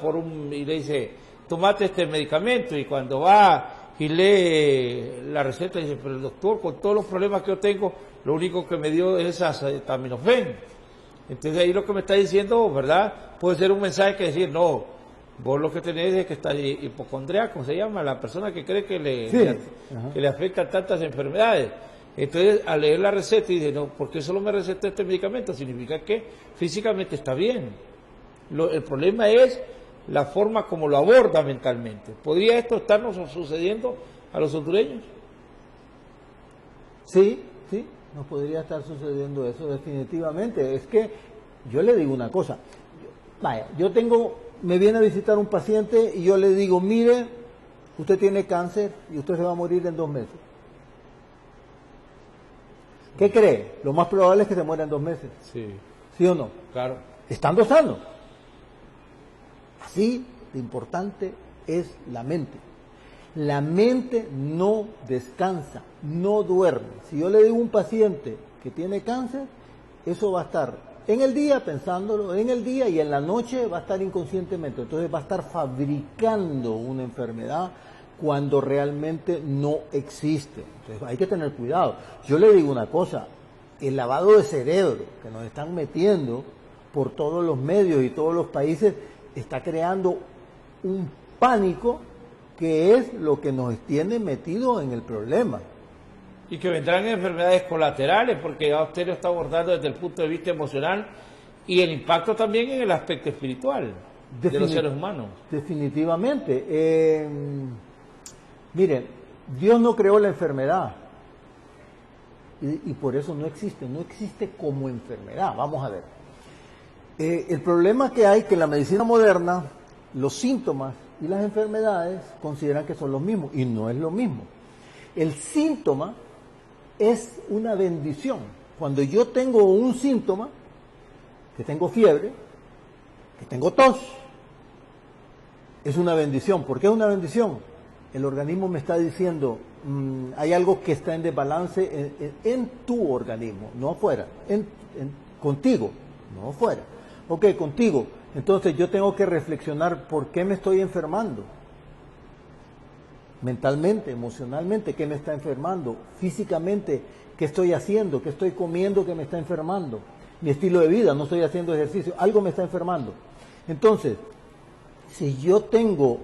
y le dice, tomate este medicamento, y cuando va y lee la receta dice, pero el doctor, con todos los problemas que yo tengo, lo único que me dio es acetaminofén. Entonces ahí lo que me está diciendo, ¿verdad? Puede ser un mensaje que decir, no, vos lo que tenés es que está hipocondriaco, se llama, la persona que cree que le afectan tantas enfermedades. Entonces, al leer la receta y dice, no, ¿por qué solo me receta este medicamento? Significa que físicamente está bien. El problema es la forma como lo aborda mentalmente. ¿Podría esto estarnos sucediendo a los hondureños? Sí, nos podría estar sucediendo eso definitivamente. Es que yo le digo una cosa, vaya, me viene a visitar un paciente y yo le digo, mire, usted tiene cáncer y usted se va a morir en 2 meses. ¿Qué cree? Lo más probable es que se muera en 2 meses. Sí. ¿Sí o no? Claro. Estando sano. Así de importante es la mente. La mente no descansa, no duerme. Si yo le digo a un paciente que tiene cáncer, eso va a estar en el día pensándolo, en el día, y en la noche va a estar inconscientemente. Entonces va a estar fabricando una enfermedad cuando realmente no existe. Entonces hay que tener cuidado. Yo le digo una cosa, el lavado de cerebro que nos están metiendo por todos los medios y todos los países está creando un pánico que es lo que nos tiene metido en el problema. Y que vendrán enfermedades colaterales, porque ya usted lo está abordando desde el punto de vista emocional, y el impacto también en el aspecto espiritual de los seres humanos. Definitivamente. Miren, Dios no creó la enfermedad y por eso no existe como enfermedad. Vamos a ver. El problema que hay que en la medicina moderna, los síntomas y las enfermedades consideran que son los mismos, y no es lo mismo. El síntoma es una bendición. Cuando yo tengo un síntoma, que tengo fiebre, que tengo tos, es una bendición. ¿Por qué es una bendición? El organismo me está diciendo, hay algo que está en desbalance en tu organismo, no afuera, contigo, no afuera. Ok, contigo. Entonces yo tengo que reflexionar por qué me estoy enfermando. Mentalmente, emocionalmente, ¿qué me está enfermando? Físicamente, ¿qué estoy haciendo? ¿Qué estoy comiendo que me está enfermando? Mi estilo de vida, no estoy haciendo ejercicio, algo me está enfermando. Entonces, si yo tengo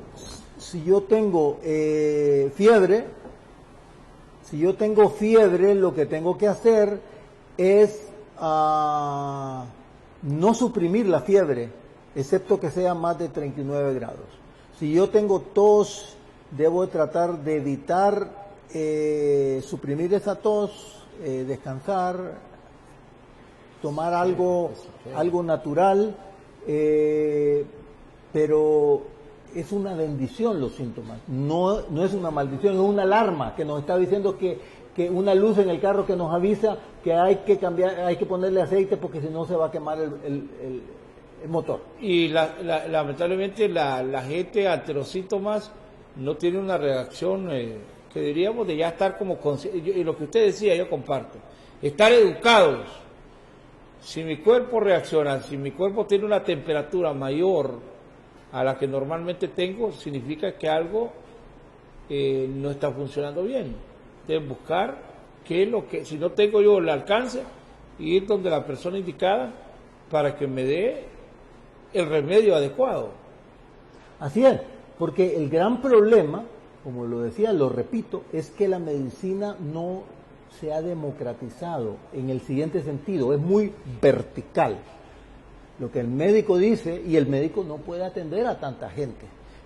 fiebre, lo que tengo que hacer es no suprimir la fiebre, excepto que sea más de 39 grados. Si yo tengo tos, debo tratar de evitar suprimir esa tos, descansar, tomar algo natural, pero es una bendición los síntomas, no es una maldición, es una alarma que nos está diciendo que una luz en el carro que nos avisa que hay que cambiar, hay que ponerle aceite porque si no se va a quemar el motor. Y lamentablemente la gente ante los síntomas no tiene una reacción que deberíamos de ya estar como, y lo que usted decía, yo comparto, estar educados. Si mi cuerpo reacciona, si mi cuerpo tiene una temperatura mayor a la que normalmente tengo, significa que algo no está funcionando bien. Deben buscar qué es lo que, si no tengo yo el alcance, ir donde la persona indicada para que me dé el remedio adecuado. Así es, porque el gran problema, como lo decía, lo repito, es que la medicina no se ha democratizado en el siguiente sentido, es muy vertical. Lo que el médico dice, y el médico no puede atender a tanta gente,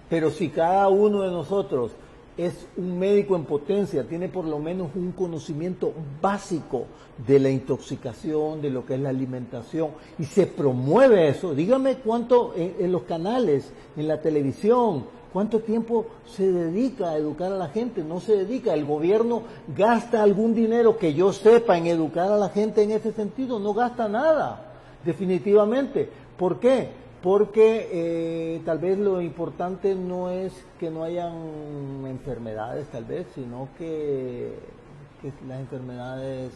pero si cada uno de nosotros es un médico en potencia, tiene por lo menos un conocimiento básico de la intoxicación, de lo que es la alimentación, y se promueve eso. Dígame cuánto en los canales, en la televisión, cuánto tiempo se dedica a educar a la gente. No se dedica, el gobierno gasta algún dinero que yo sepa en educar a la gente en ese sentido, no gasta nada, definitivamente. ¿Por qué? Porque tal vez lo importante no es que no hayan enfermedades, tal vez, sino que las enfermedades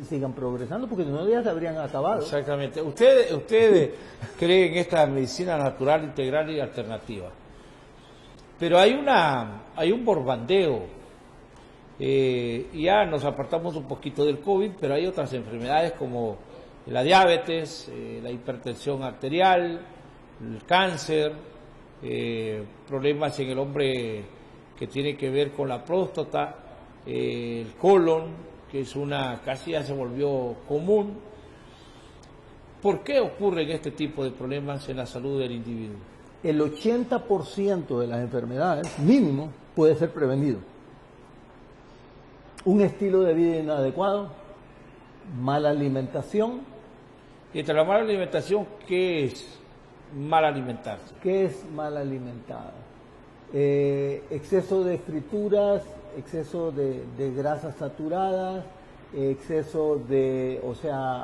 sigan progresando, porque si no ya se habrían acabado. Exactamente. Ustedes creen en esta medicina natural, integral y alternativa. Pero hay un borbandeo. Ya nos apartamos un poquito del COVID, pero hay otras enfermedades como la diabetes, la hipertensión arterial, el cáncer, problemas en el hombre que tiene que ver con la próstata, el colon, que es casi ya se volvió común. ¿Por qué ocurren este tipo de problemas en la salud del individuo? El 80% de las enfermedades, mínimo, puede ser prevenido. Un estilo de vida inadecuado, mala alimentación. Y entre la mala alimentación, ¿qué es mal alimentarse? ¿Qué es mal alimentada? Exceso de frituras, exceso de grasas saturadas, exceso de,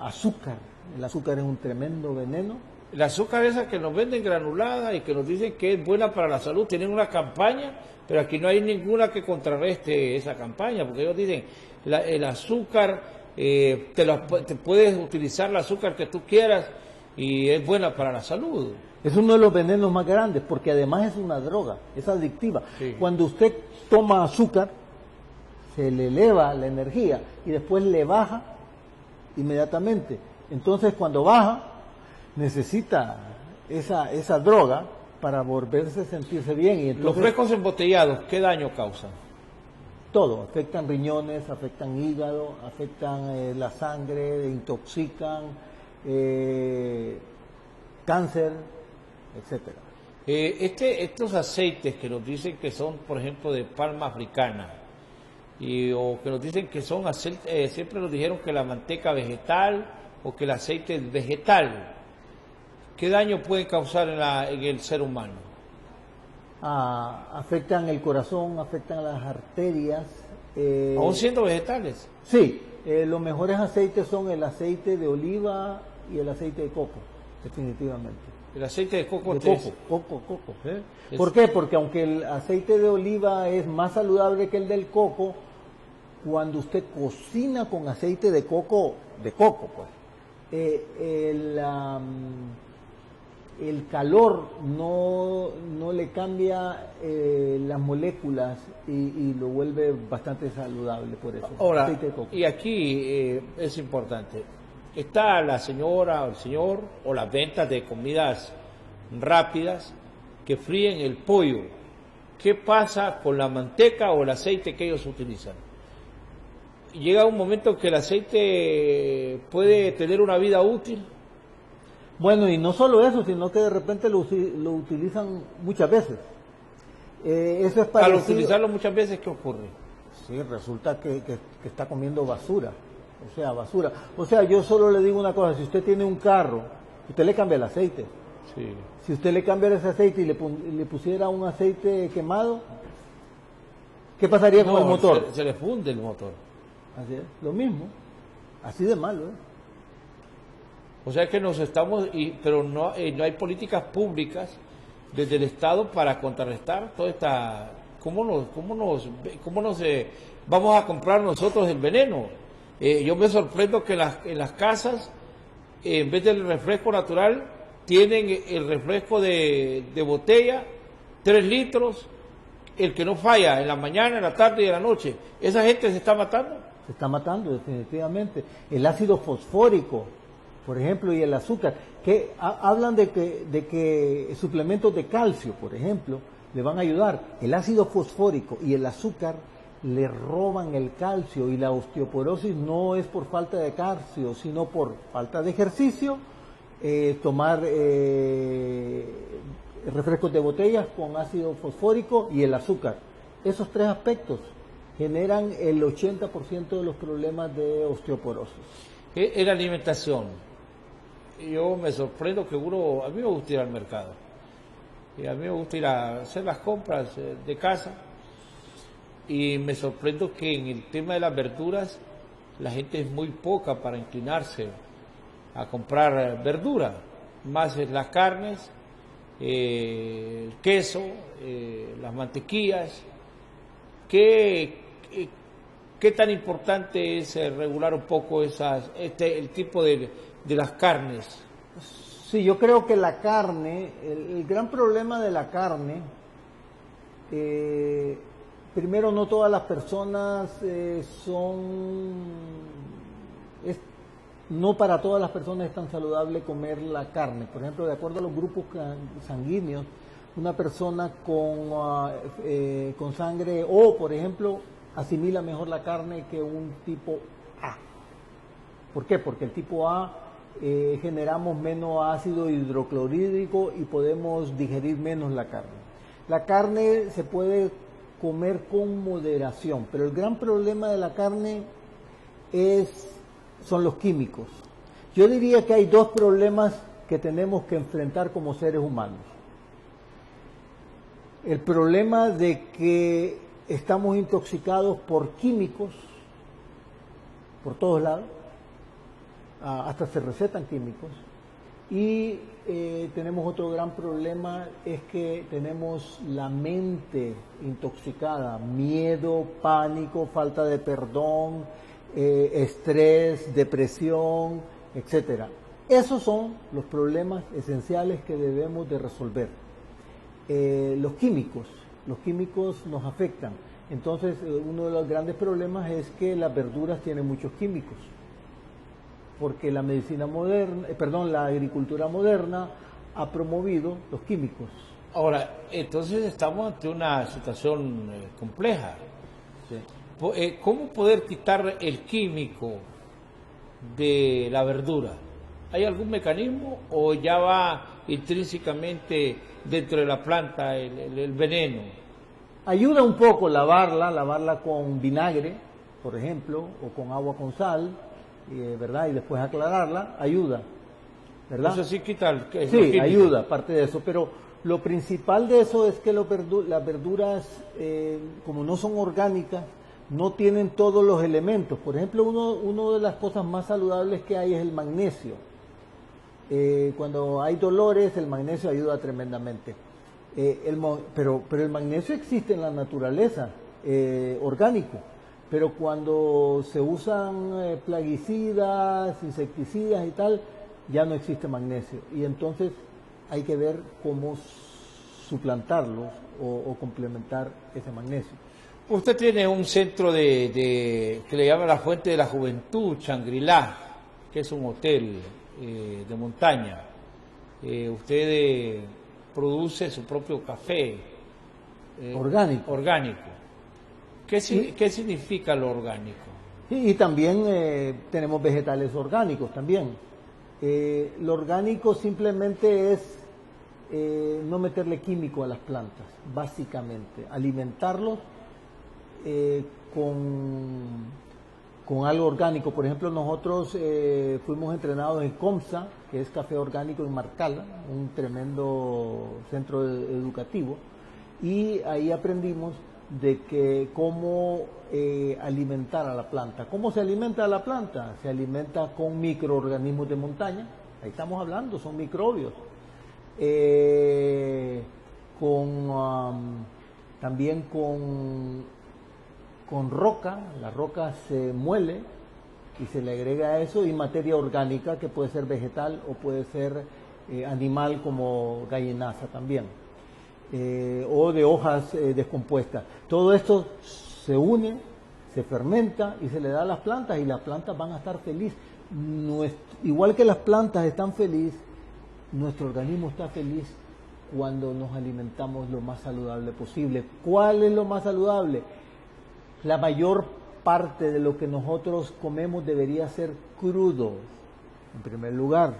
azúcar. El azúcar es un tremendo veneno. El azúcar esa que nos venden granulada y que nos dicen que es buena para la salud, tienen una campaña, pero aquí no hay ninguna que contrarreste esa campaña, porque ellos dicen, el azúcar, te puedes utilizar el azúcar que tú quieras y es buena para la salud. Es uno de los venenos más grandes, porque además es una droga, es adictiva. Sí. Cuando usted toma azúcar, se le eleva la energía y después le baja inmediatamente. Entonces cuando baja, necesita esa droga para volverse a sentirse bien. Y entonces, los frescos embotellados, ¿qué daño causan? Todo, afectan riñones, afectan hígado, afectan la sangre, intoxican, cáncer, etcétera. Estos aceites que nos dicen que son, por ejemplo, de palma africana, o que nos dicen que son aceites, siempre nos dijeron que la manteca vegetal o que el aceite es vegetal, ¿qué daño pueden causar en el ser humano? Afectan el corazón, afectan las arterias. ¿Aún siendo vegetales? Sí, los mejores aceites son el aceite de oliva y el aceite de coco, definitivamente. El aceite de coco. Coco. ¿Por qué? Porque aunque el aceite de oliva es más saludable que el del coco, cuando usted cocina con aceite de coco, pues, el calor no le cambia las moléculas y lo vuelve bastante saludable por eso. Ahora, y aquí es importante, está la señora o el señor o las ventas de comidas rápidas que fríen el pollo. ¿Qué pasa con la manteca o el aceite que ellos utilizan? Llega un momento que el aceite puede tener una vida útil. Bueno, y no solo eso, sino que de repente lo utilizan muchas veces. Eso es parecido. Al utilizarlo muchas veces, ¿qué ocurre? Sí, resulta que está comiendo basura. Basura. Yo solo le digo una cosa, si usted tiene un carro, usted le cambia el aceite. Sí. Si usted le cambia ese aceite y le pusiera un aceite quemado, ¿qué pasaría con el motor? Se le funde el motor. Así es, lo mismo. Así de malo, O sea que pero no hay políticas públicas desde el Estado para contrarrestar toda ¿cómo nos vamos a comprar nosotros el veneno? Yo me sorprendo que en las casas, en vez del refresco natural, tienen el refresco de botella, 3 litros, el que no falla en la mañana, en la tarde y en la noche. ¿Esa gente se está matando? Se está matando definitivamente. El ácido fosfórico, por ejemplo, y el azúcar, que hablan de que suplementos de calcio, por ejemplo, le van a ayudar. El ácido fosfórico y el azúcar le roban el calcio, y la osteoporosis no es por falta de calcio, sino por falta de ejercicio, tomar refrescos de botellas con ácido fosfórico y el azúcar. Esos 3 aspectos generan el 80% de los problemas de osteoporosis. En la alimentación, yo me sorprendo que a mí me gusta ir al mercado, y a mí me gusta ir a hacer las compras de casa, y me sorprendo que en el tema de las verduras la gente es muy poca para inclinarse a comprar verdura, más en las carnes, el queso, las mantequillas. ¿Qué tan importante es regular un poco el tipo de las carnes? Sí, yo creo que la carne, el gran problema de la carne, primero, no todas las personas no para todas las personas es tan saludable comer la carne. Por ejemplo, de acuerdo a los grupos sanguíneos, una persona con sangre O, por ejemplo, asimila mejor la carne que un tipo A. ¿Por qué? Porque el tipo A generamos menos ácido hidroclorídrico y podemos digerir menos la carne. La carne se puede comer con moderación, pero el gran problema de la carne son los químicos. Yo diría que hay 2 problemas que tenemos que enfrentar como seres humanos. El problema de que estamos intoxicados por químicos por todos lados, hasta se recetan químicos, y tenemos otro gran problema, es que tenemos la mente intoxicada, miedo, pánico, falta de perdón, estrés, depresión, etcétera. Esos son los problemas esenciales que debemos de resolver. Los químicos nos afectan. Entonces, uno de los grandes problemas es que las verduras tienen muchos químicos, porque la medicina moderna, la agricultura moderna ha promovido los químicos. Ahora, entonces estamos ante una situación compleja. Sí. ¿Cómo poder quitar el químico de la verdura? ¿Hay algún mecanismo o ya va intrínsecamente dentro de la planta el veneno? Ayuda un poco lavarla con vinagre, por ejemplo, o con agua con sal, ¿verdad? Y después aclararla, ayuda, ¿verdad? Eso sí quita sí, ayuda, parte de eso, pero lo principal de eso es que las verduras, como no son orgánicas, no tienen todos los elementos. Por ejemplo, una de las cosas más saludables que hay es el magnesio. Cuando hay dolores, el magnesio ayuda tremendamente. Pero el magnesio existe en la naturaleza, orgánico. Pero cuando se usan plaguicidas, insecticidas y tal, ya no existe magnesio. Y entonces hay que ver cómo suplantarlos o complementar ese magnesio. Usted tiene un centro que le llama la Fuente de la Juventud, Shangri-La, que es un hotel de montaña. Usted produce su propio café. Orgánico. ¿Qué significa lo orgánico? Y también tenemos vegetales orgánicos también. Lo orgánico simplemente es no meterle químico a las plantas, básicamente. Alimentarlos con algo orgánico. Por ejemplo, nosotros fuimos entrenados en Comsa, que es café orgánico en Marcala, un tremendo centro educativo, y ahí aprendimos de que cómo alimentar a la planta. ¿Cómo se alimenta a la planta? Se alimenta con microorganismos de montaña, ahí estamos hablando, son microbios, con también con roca, la roca se muele y se le agrega eso, y materia orgánica que puede ser vegetal o puede ser animal como gallinaza también, o de hojas descompuestas. Todo esto se une, se fermenta y se le da a las plantas, y las plantas van a estar felices. Igual que las plantas están felices, nuestro organismo está feliz cuando nos alimentamos lo más saludable posible. ¿Cuál es lo más saludable? La mayor parte de lo que nosotros comemos debería ser crudo, en primer lugar,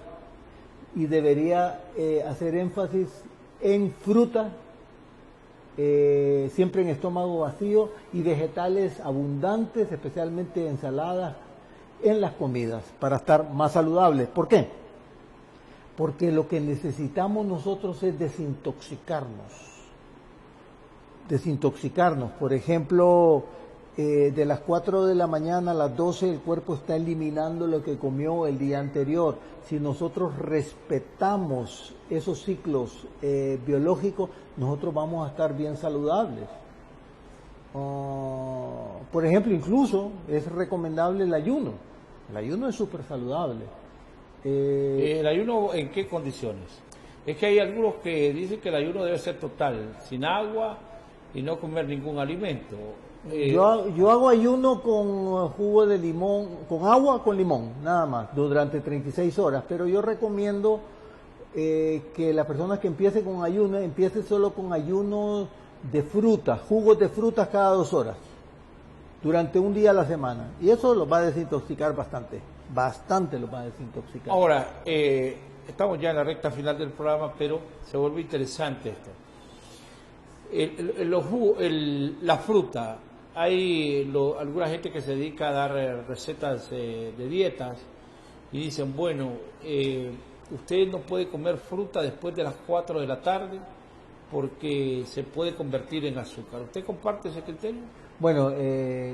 y debería hacer énfasis en fruta, siempre en estómago vacío, y vegetales abundantes, especialmente ensaladas, en las comidas, para estar más saludables. ¿Por qué? Porque lo que necesitamos nosotros es desintoxicarnos. Por ejemplo, de las 4 de la mañana a las 12 el cuerpo está eliminando lo que comió el día anterior. Si nosotros respetamos esos ciclos biológicos, nosotros vamos a estar bien saludables. Por ejemplo, incluso es recomendable el ayuno. El ayuno es súper saludable. ¿El ayuno en qué condiciones? Es que hay algunos que dicen que el ayuno debe ser total, sin agua y no comer ningún alimento. Yo hago ayuno con jugo de limón, con agua con limón, nada más, durante 36 horas, pero yo recomiendo que las personas que empiecen con ayuno, empiecen solo con ayuno de frutas, jugos de frutas cada 2 horas, durante un día a la semana, y eso los va a desintoxicar bastante los va a desintoxicar. Ahora, estamos ya en la recta final del programa, pero se vuelve interesante esto. La fruta, hay alguna gente que se dedica a dar recetas de dietas y dicen, bueno, usted no puede comer fruta después de las 4 de la tarde porque se puede convertir en azúcar. ¿Usted comparte ese criterio? Bueno,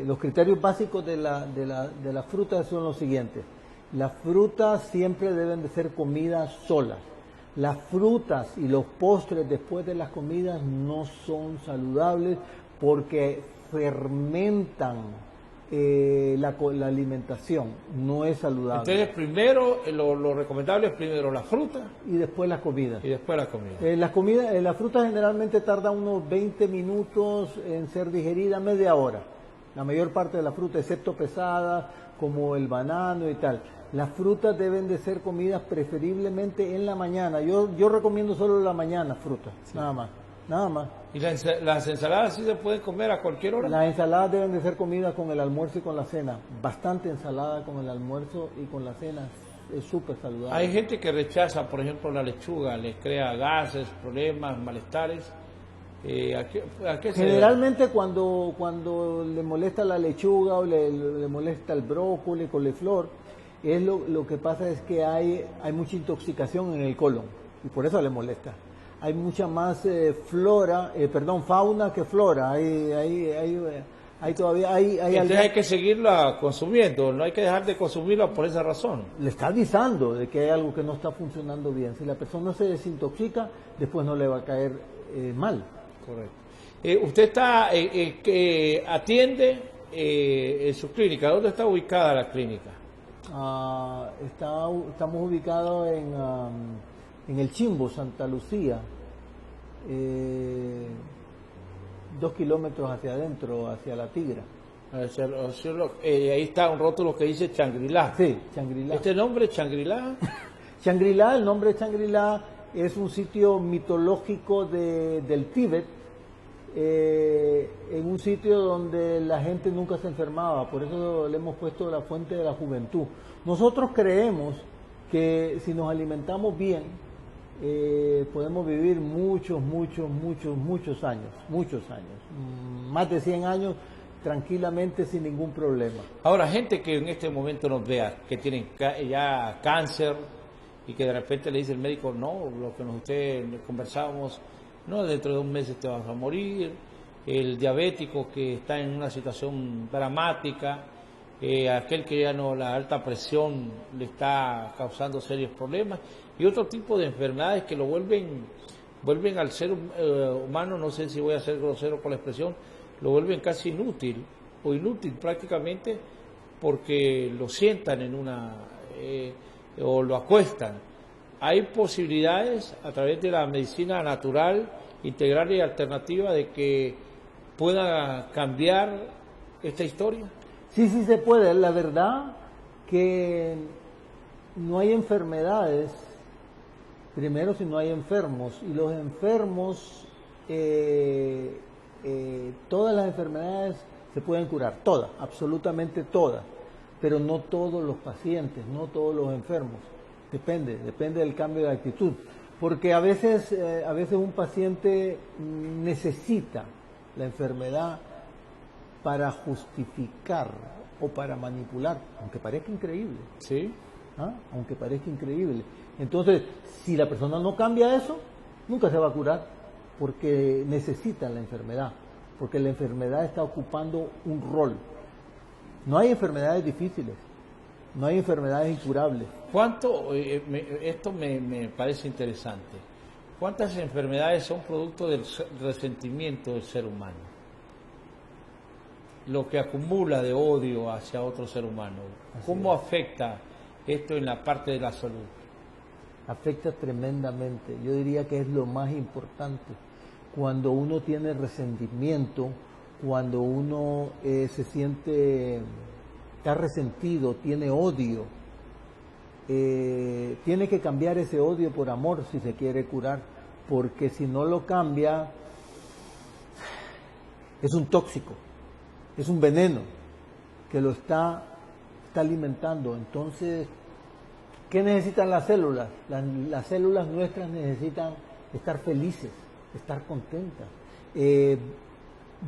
los criterios básicos de la fruta son los siguientes. Las frutas siempre deben de ser comidas solas. Las frutas y los postres después de las comidas no son saludables porque fermentan la alimentación, no es saludable. Entonces primero, lo recomendable es primero la fruta y después las comidas. Y después la comida. La fruta generalmente tarda unos 20 minutos en ser digerida, media hora. La mayor parte de la fruta, excepto pesadas como el banano y tal. Las frutas deben de ser comidas preferiblemente en la mañana. Yo recomiendo solo en la mañana fruta, sí. Nada más. ¿Y las ensaladas sí se pueden comer a cualquier hora? Las ensaladas deben de ser comidas con el almuerzo y con la cena. Bastante ensalada con el almuerzo y con la cena. Es súper saludable. Hay gente que rechaza, por ejemplo, la lechuga. Les crea gases, problemas, malestares. ¿A qué Generalmente cuando le molesta la lechuga o le molesta el brócoli, coliflor, lo que pasa es que hay mucha intoxicación en el colon y por eso le molesta. Hay mucha más fauna que flora. Entonces hay que seguirla consumiendo, no hay que dejar de consumirla por esa razón. Le está avisando de que hay algo que no está funcionando bien. Si la persona se desintoxica, después no le va a caer mal. Correcto. Usted atiende en su clínica. ¿Dónde está ubicada la clínica? Estamos ubicados en el Chimbo, Santa Lucía, 2 kilómetros hacia adentro, hacia La Tigra. Ahí está un rótulo que dice Shangri-La. Sí, Shangri-La. ¿Este nombre, Shangri-La? Shangri-La, el nombre de Shangri-La es un sitio mitológico del Tíbet, en un sitio donde la gente nunca se enfermaba, por eso le hemos puesto la fuente de la juventud. Nosotros creemos que si nos alimentamos bien, podemos vivir muchos años, más de 100 años tranquilamente sin ningún problema. Ahora, gente que en este momento nos vea, que tienen ya cáncer y que de repente le dice el médico, no, lo que usted conversábamos, no, dentro de un mes te vas a morir, el diabético que está en una situación dramática, aquel que ya no, la alta presión le está causando serios problemas y otro tipo de enfermedades que lo vuelven vuelven al ser humano, no sé si voy a ser grosero con la expresión, lo vuelven casi inútil o inútil prácticamente porque lo sientan en o lo acuestan. Hay posibilidades a través de la medicina natural, integral y alternativa de que pueda cambiar esta historia. Sí, sí se puede. La verdad que no hay enfermedades, primero si no hay enfermos, y los enfermos, todas las enfermedades se pueden curar, todas, absolutamente todas, pero no todos los pacientes, no todos los enfermos, depende del cambio de actitud, porque a veces un paciente necesita la enfermedad para justificar o para manipular, aunque parezca increíble. Sí. Aunque parezca increíble. Entonces, si la persona no cambia eso, nunca se va a curar, porque necesita la enfermedad, porque la enfermedad está ocupando un rol. No hay enfermedades difíciles, no hay enfermedades incurables. Esto me parece interesante. ¿Cuántas enfermedades son producto del resentimiento del ser humano? Lo que acumula de odio hacia otro ser humano. ¿Cómo afecta esto en la parte de la salud? Afecta tremendamente. Yo diría que es lo más importante. Cuando uno tiene resentimiento, cuando uno se siente, está resentido, tiene odio, tiene que cambiar ese odio por amor si se quiere curar, porque si no lo cambia, es un tóxico, es un veneno que lo está alimentando. Entonces, ¿qué necesitan las células? Las células nuestras necesitan estar felices, estar contentas,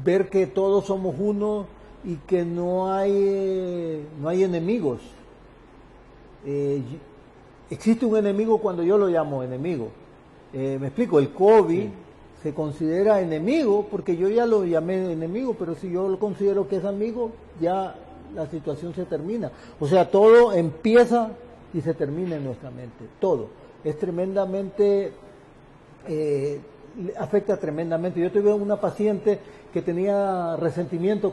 ver que todos somos uno y que no hay enemigos. Existe un enemigo cuando yo lo llamo enemigo. Me explico, el COVID sí se considera enemigo porque yo ya lo llamé enemigo, pero si yo lo considero que es amigo, ya la situación se termina. O sea, todo empieza y se termina en nuestra mente, todo. Es tremendamente, afecta tremendamente. Yo tuve una paciente que tenía resentimiento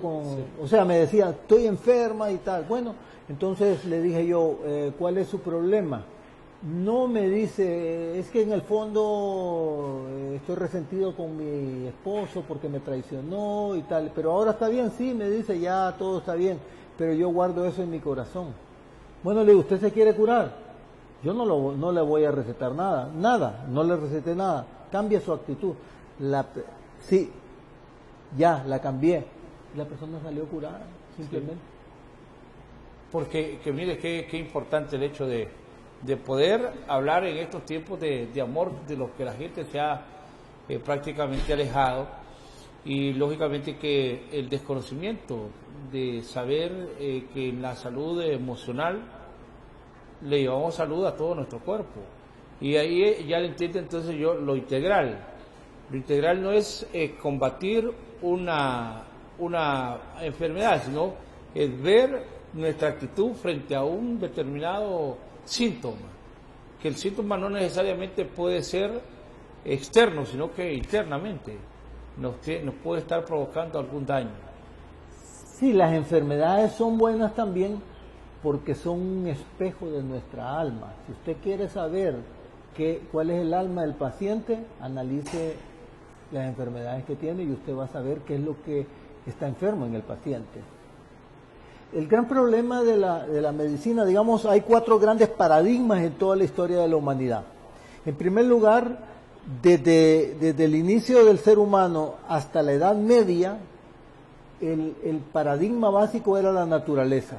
o sea, me decía, estoy enferma y tal. Bueno, entonces le dije yo, ¿cuál es su problema? No, me dice, es que en el fondo estoy resentido con mi esposo porque me traicionó y tal, pero ahora está bien, sí, me dice, ya todo está bien, pero yo guardo eso en mi corazón. Bueno, le digo, ¿usted se quiere curar? Yo no le voy a recetar nada, no le receté nada, cambia su actitud. Sí, ya, la cambié, la persona salió curada, simplemente. Sí. Porque, mire, qué importante el hecho de poder hablar en estos tiempos de amor, de los que la gente se ha prácticamente alejado, y lógicamente que el desconocimiento de saber que en la salud emocional le llevamos salud a todo nuestro cuerpo, y ahí ya le entiendo entonces yo lo integral. Lo integral no es combatir una enfermedad, sino es ver nuestra actitud frente a un determinado síntoma, que el síntoma no necesariamente puede ser externo, sino que internamente nos puede estar provocando algún daño. Sí, las enfermedades son buenas también porque son un espejo de nuestra alma. Si usted quiere saber cuál es el alma del paciente, analice las enfermedades que tiene y usted va a saber qué es lo que está enfermo en el paciente. El gran problema de la medicina, digamos, hay 4 grandes paradigmas en toda la historia de la humanidad. En primer lugar, desde el inicio del ser humano hasta la Edad Media, el paradigma básico era la naturaleza.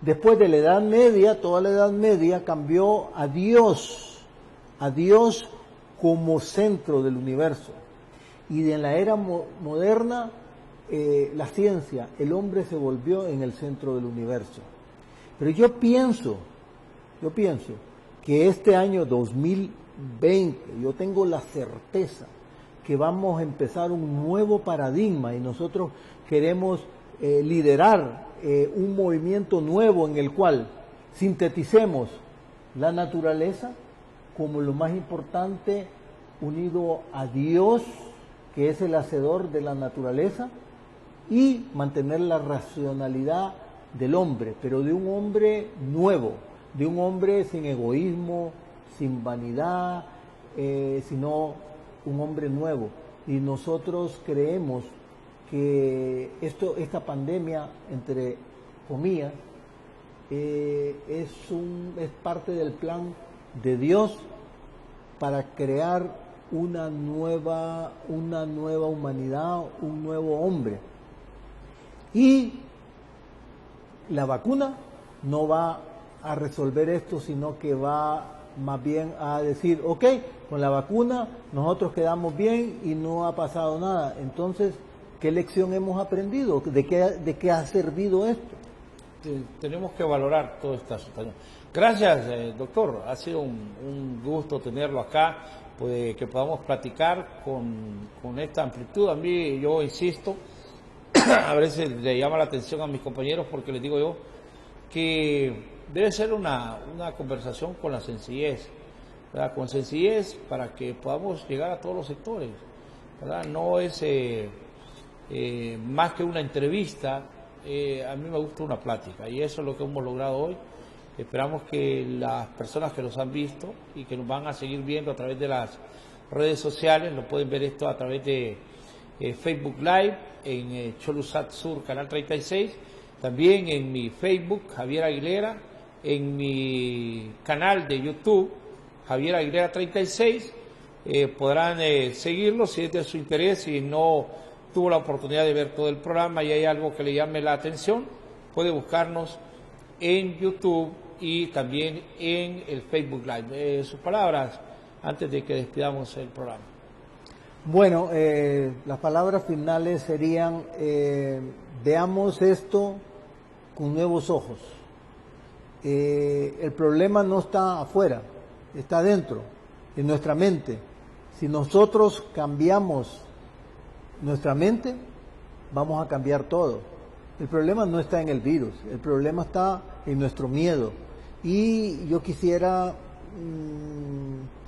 Después de la Edad Media, toda la Edad Media cambió a Dios como centro del universo. Y en la era moderna, la ciencia, el hombre se volvió en el centro del universo. Pero yo pienso que este año 2020, yo tengo la certeza que vamos a empezar un nuevo paradigma y nosotros queremos liderar un movimiento nuevo en el cual sinteticemos la naturaleza como lo más importante unido a Dios, que es el hacedor de la naturaleza, y mantener la racionalidad del hombre, pero de un hombre nuevo, de un hombre sin egoísmo, sin vanidad, sino un hombre nuevo. Y nosotros creemos que esta pandemia, entre comillas, es parte del plan de Dios para crear una nueva humanidad, un nuevo hombre. Y la vacuna no va a resolver esto, sino que va más bien a decir, ok, con la vacuna nosotros quedamos bien y no ha pasado nada. Entonces, ¿qué lección hemos aprendido? ¿De qué ha servido esto? Tenemos que valorar toda esta situación. Gracias, doctor. Ha sido un gusto tenerlo acá, pues, que podamos platicar con esta amplitud. A mí, yo insisto, a veces le llama la atención a mis compañeros porque les digo yo que debe ser una conversación con la sencillez, ¿verdad? Con sencillez para que podamos llegar a todos los sectores, ¿verdad? No es más que una entrevista. A mí me gusta una plática y eso es lo que hemos logrado hoy. Esperamos que las personas que nos han visto y que nos van a seguir viendo a través de las redes sociales, lo pueden ver esto a través de Facebook Live, en Cholusat Sur, Canal 36, también en mi Facebook, Javier Aguilera, en mi canal de YouTube, Javier Aguilera 36, podrán seguirlo si es de su interés y no tuvo la oportunidad de ver todo el programa y hay algo que le llame la atención, puede buscarnos en YouTube y también en el Facebook Live. Sus palabras antes de que despidamos el programa. Bueno, las palabras finales serían, veamos esto con nuevos ojos. El problema no está afuera, está dentro, en nuestra mente. Si nosotros cambiamos nuestra mente, vamos a cambiar todo. El problema no está en el virus, el problema está en nuestro miedo. Y yo quisiera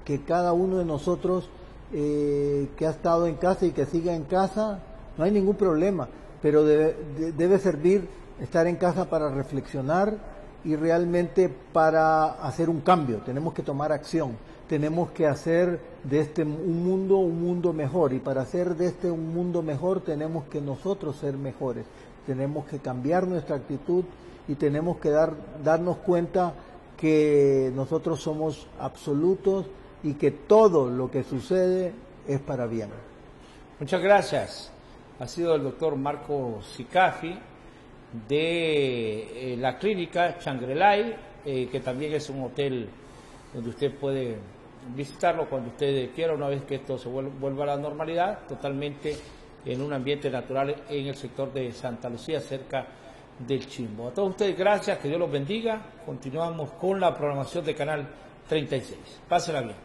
que cada uno de nosotros que ha estado en casa y que siga en casa, no hay ningún problema, pero debe servir estar en casa para reflexionar y realmente para hacer un cambio. Tenemos que tomar acción, tenemos que hacer de un mundo mejor, y para hacer de este un mundo mejor tenemos que nosotros ser mejores, tenemos que cambiar nuestra actitud y tenemos que darnos cuenta que nosotros somos absolutos y que todo lo que sucede es para bien. Muchas gracias. Ha sido el doctor Marco Sicafi de la clínica Shangri-La, que también es un hotel donde usted puede visitarlo cuando usted quiera, una vez que esto se vuelva a la normalidad, totalmente en un ambiente natural en el sector de Santa Lucía, cerca del Chimbo. A todos ustedes, gracias, que Dios los bendiga. Continuamos con la programación de Canal 36. Pásenla bien.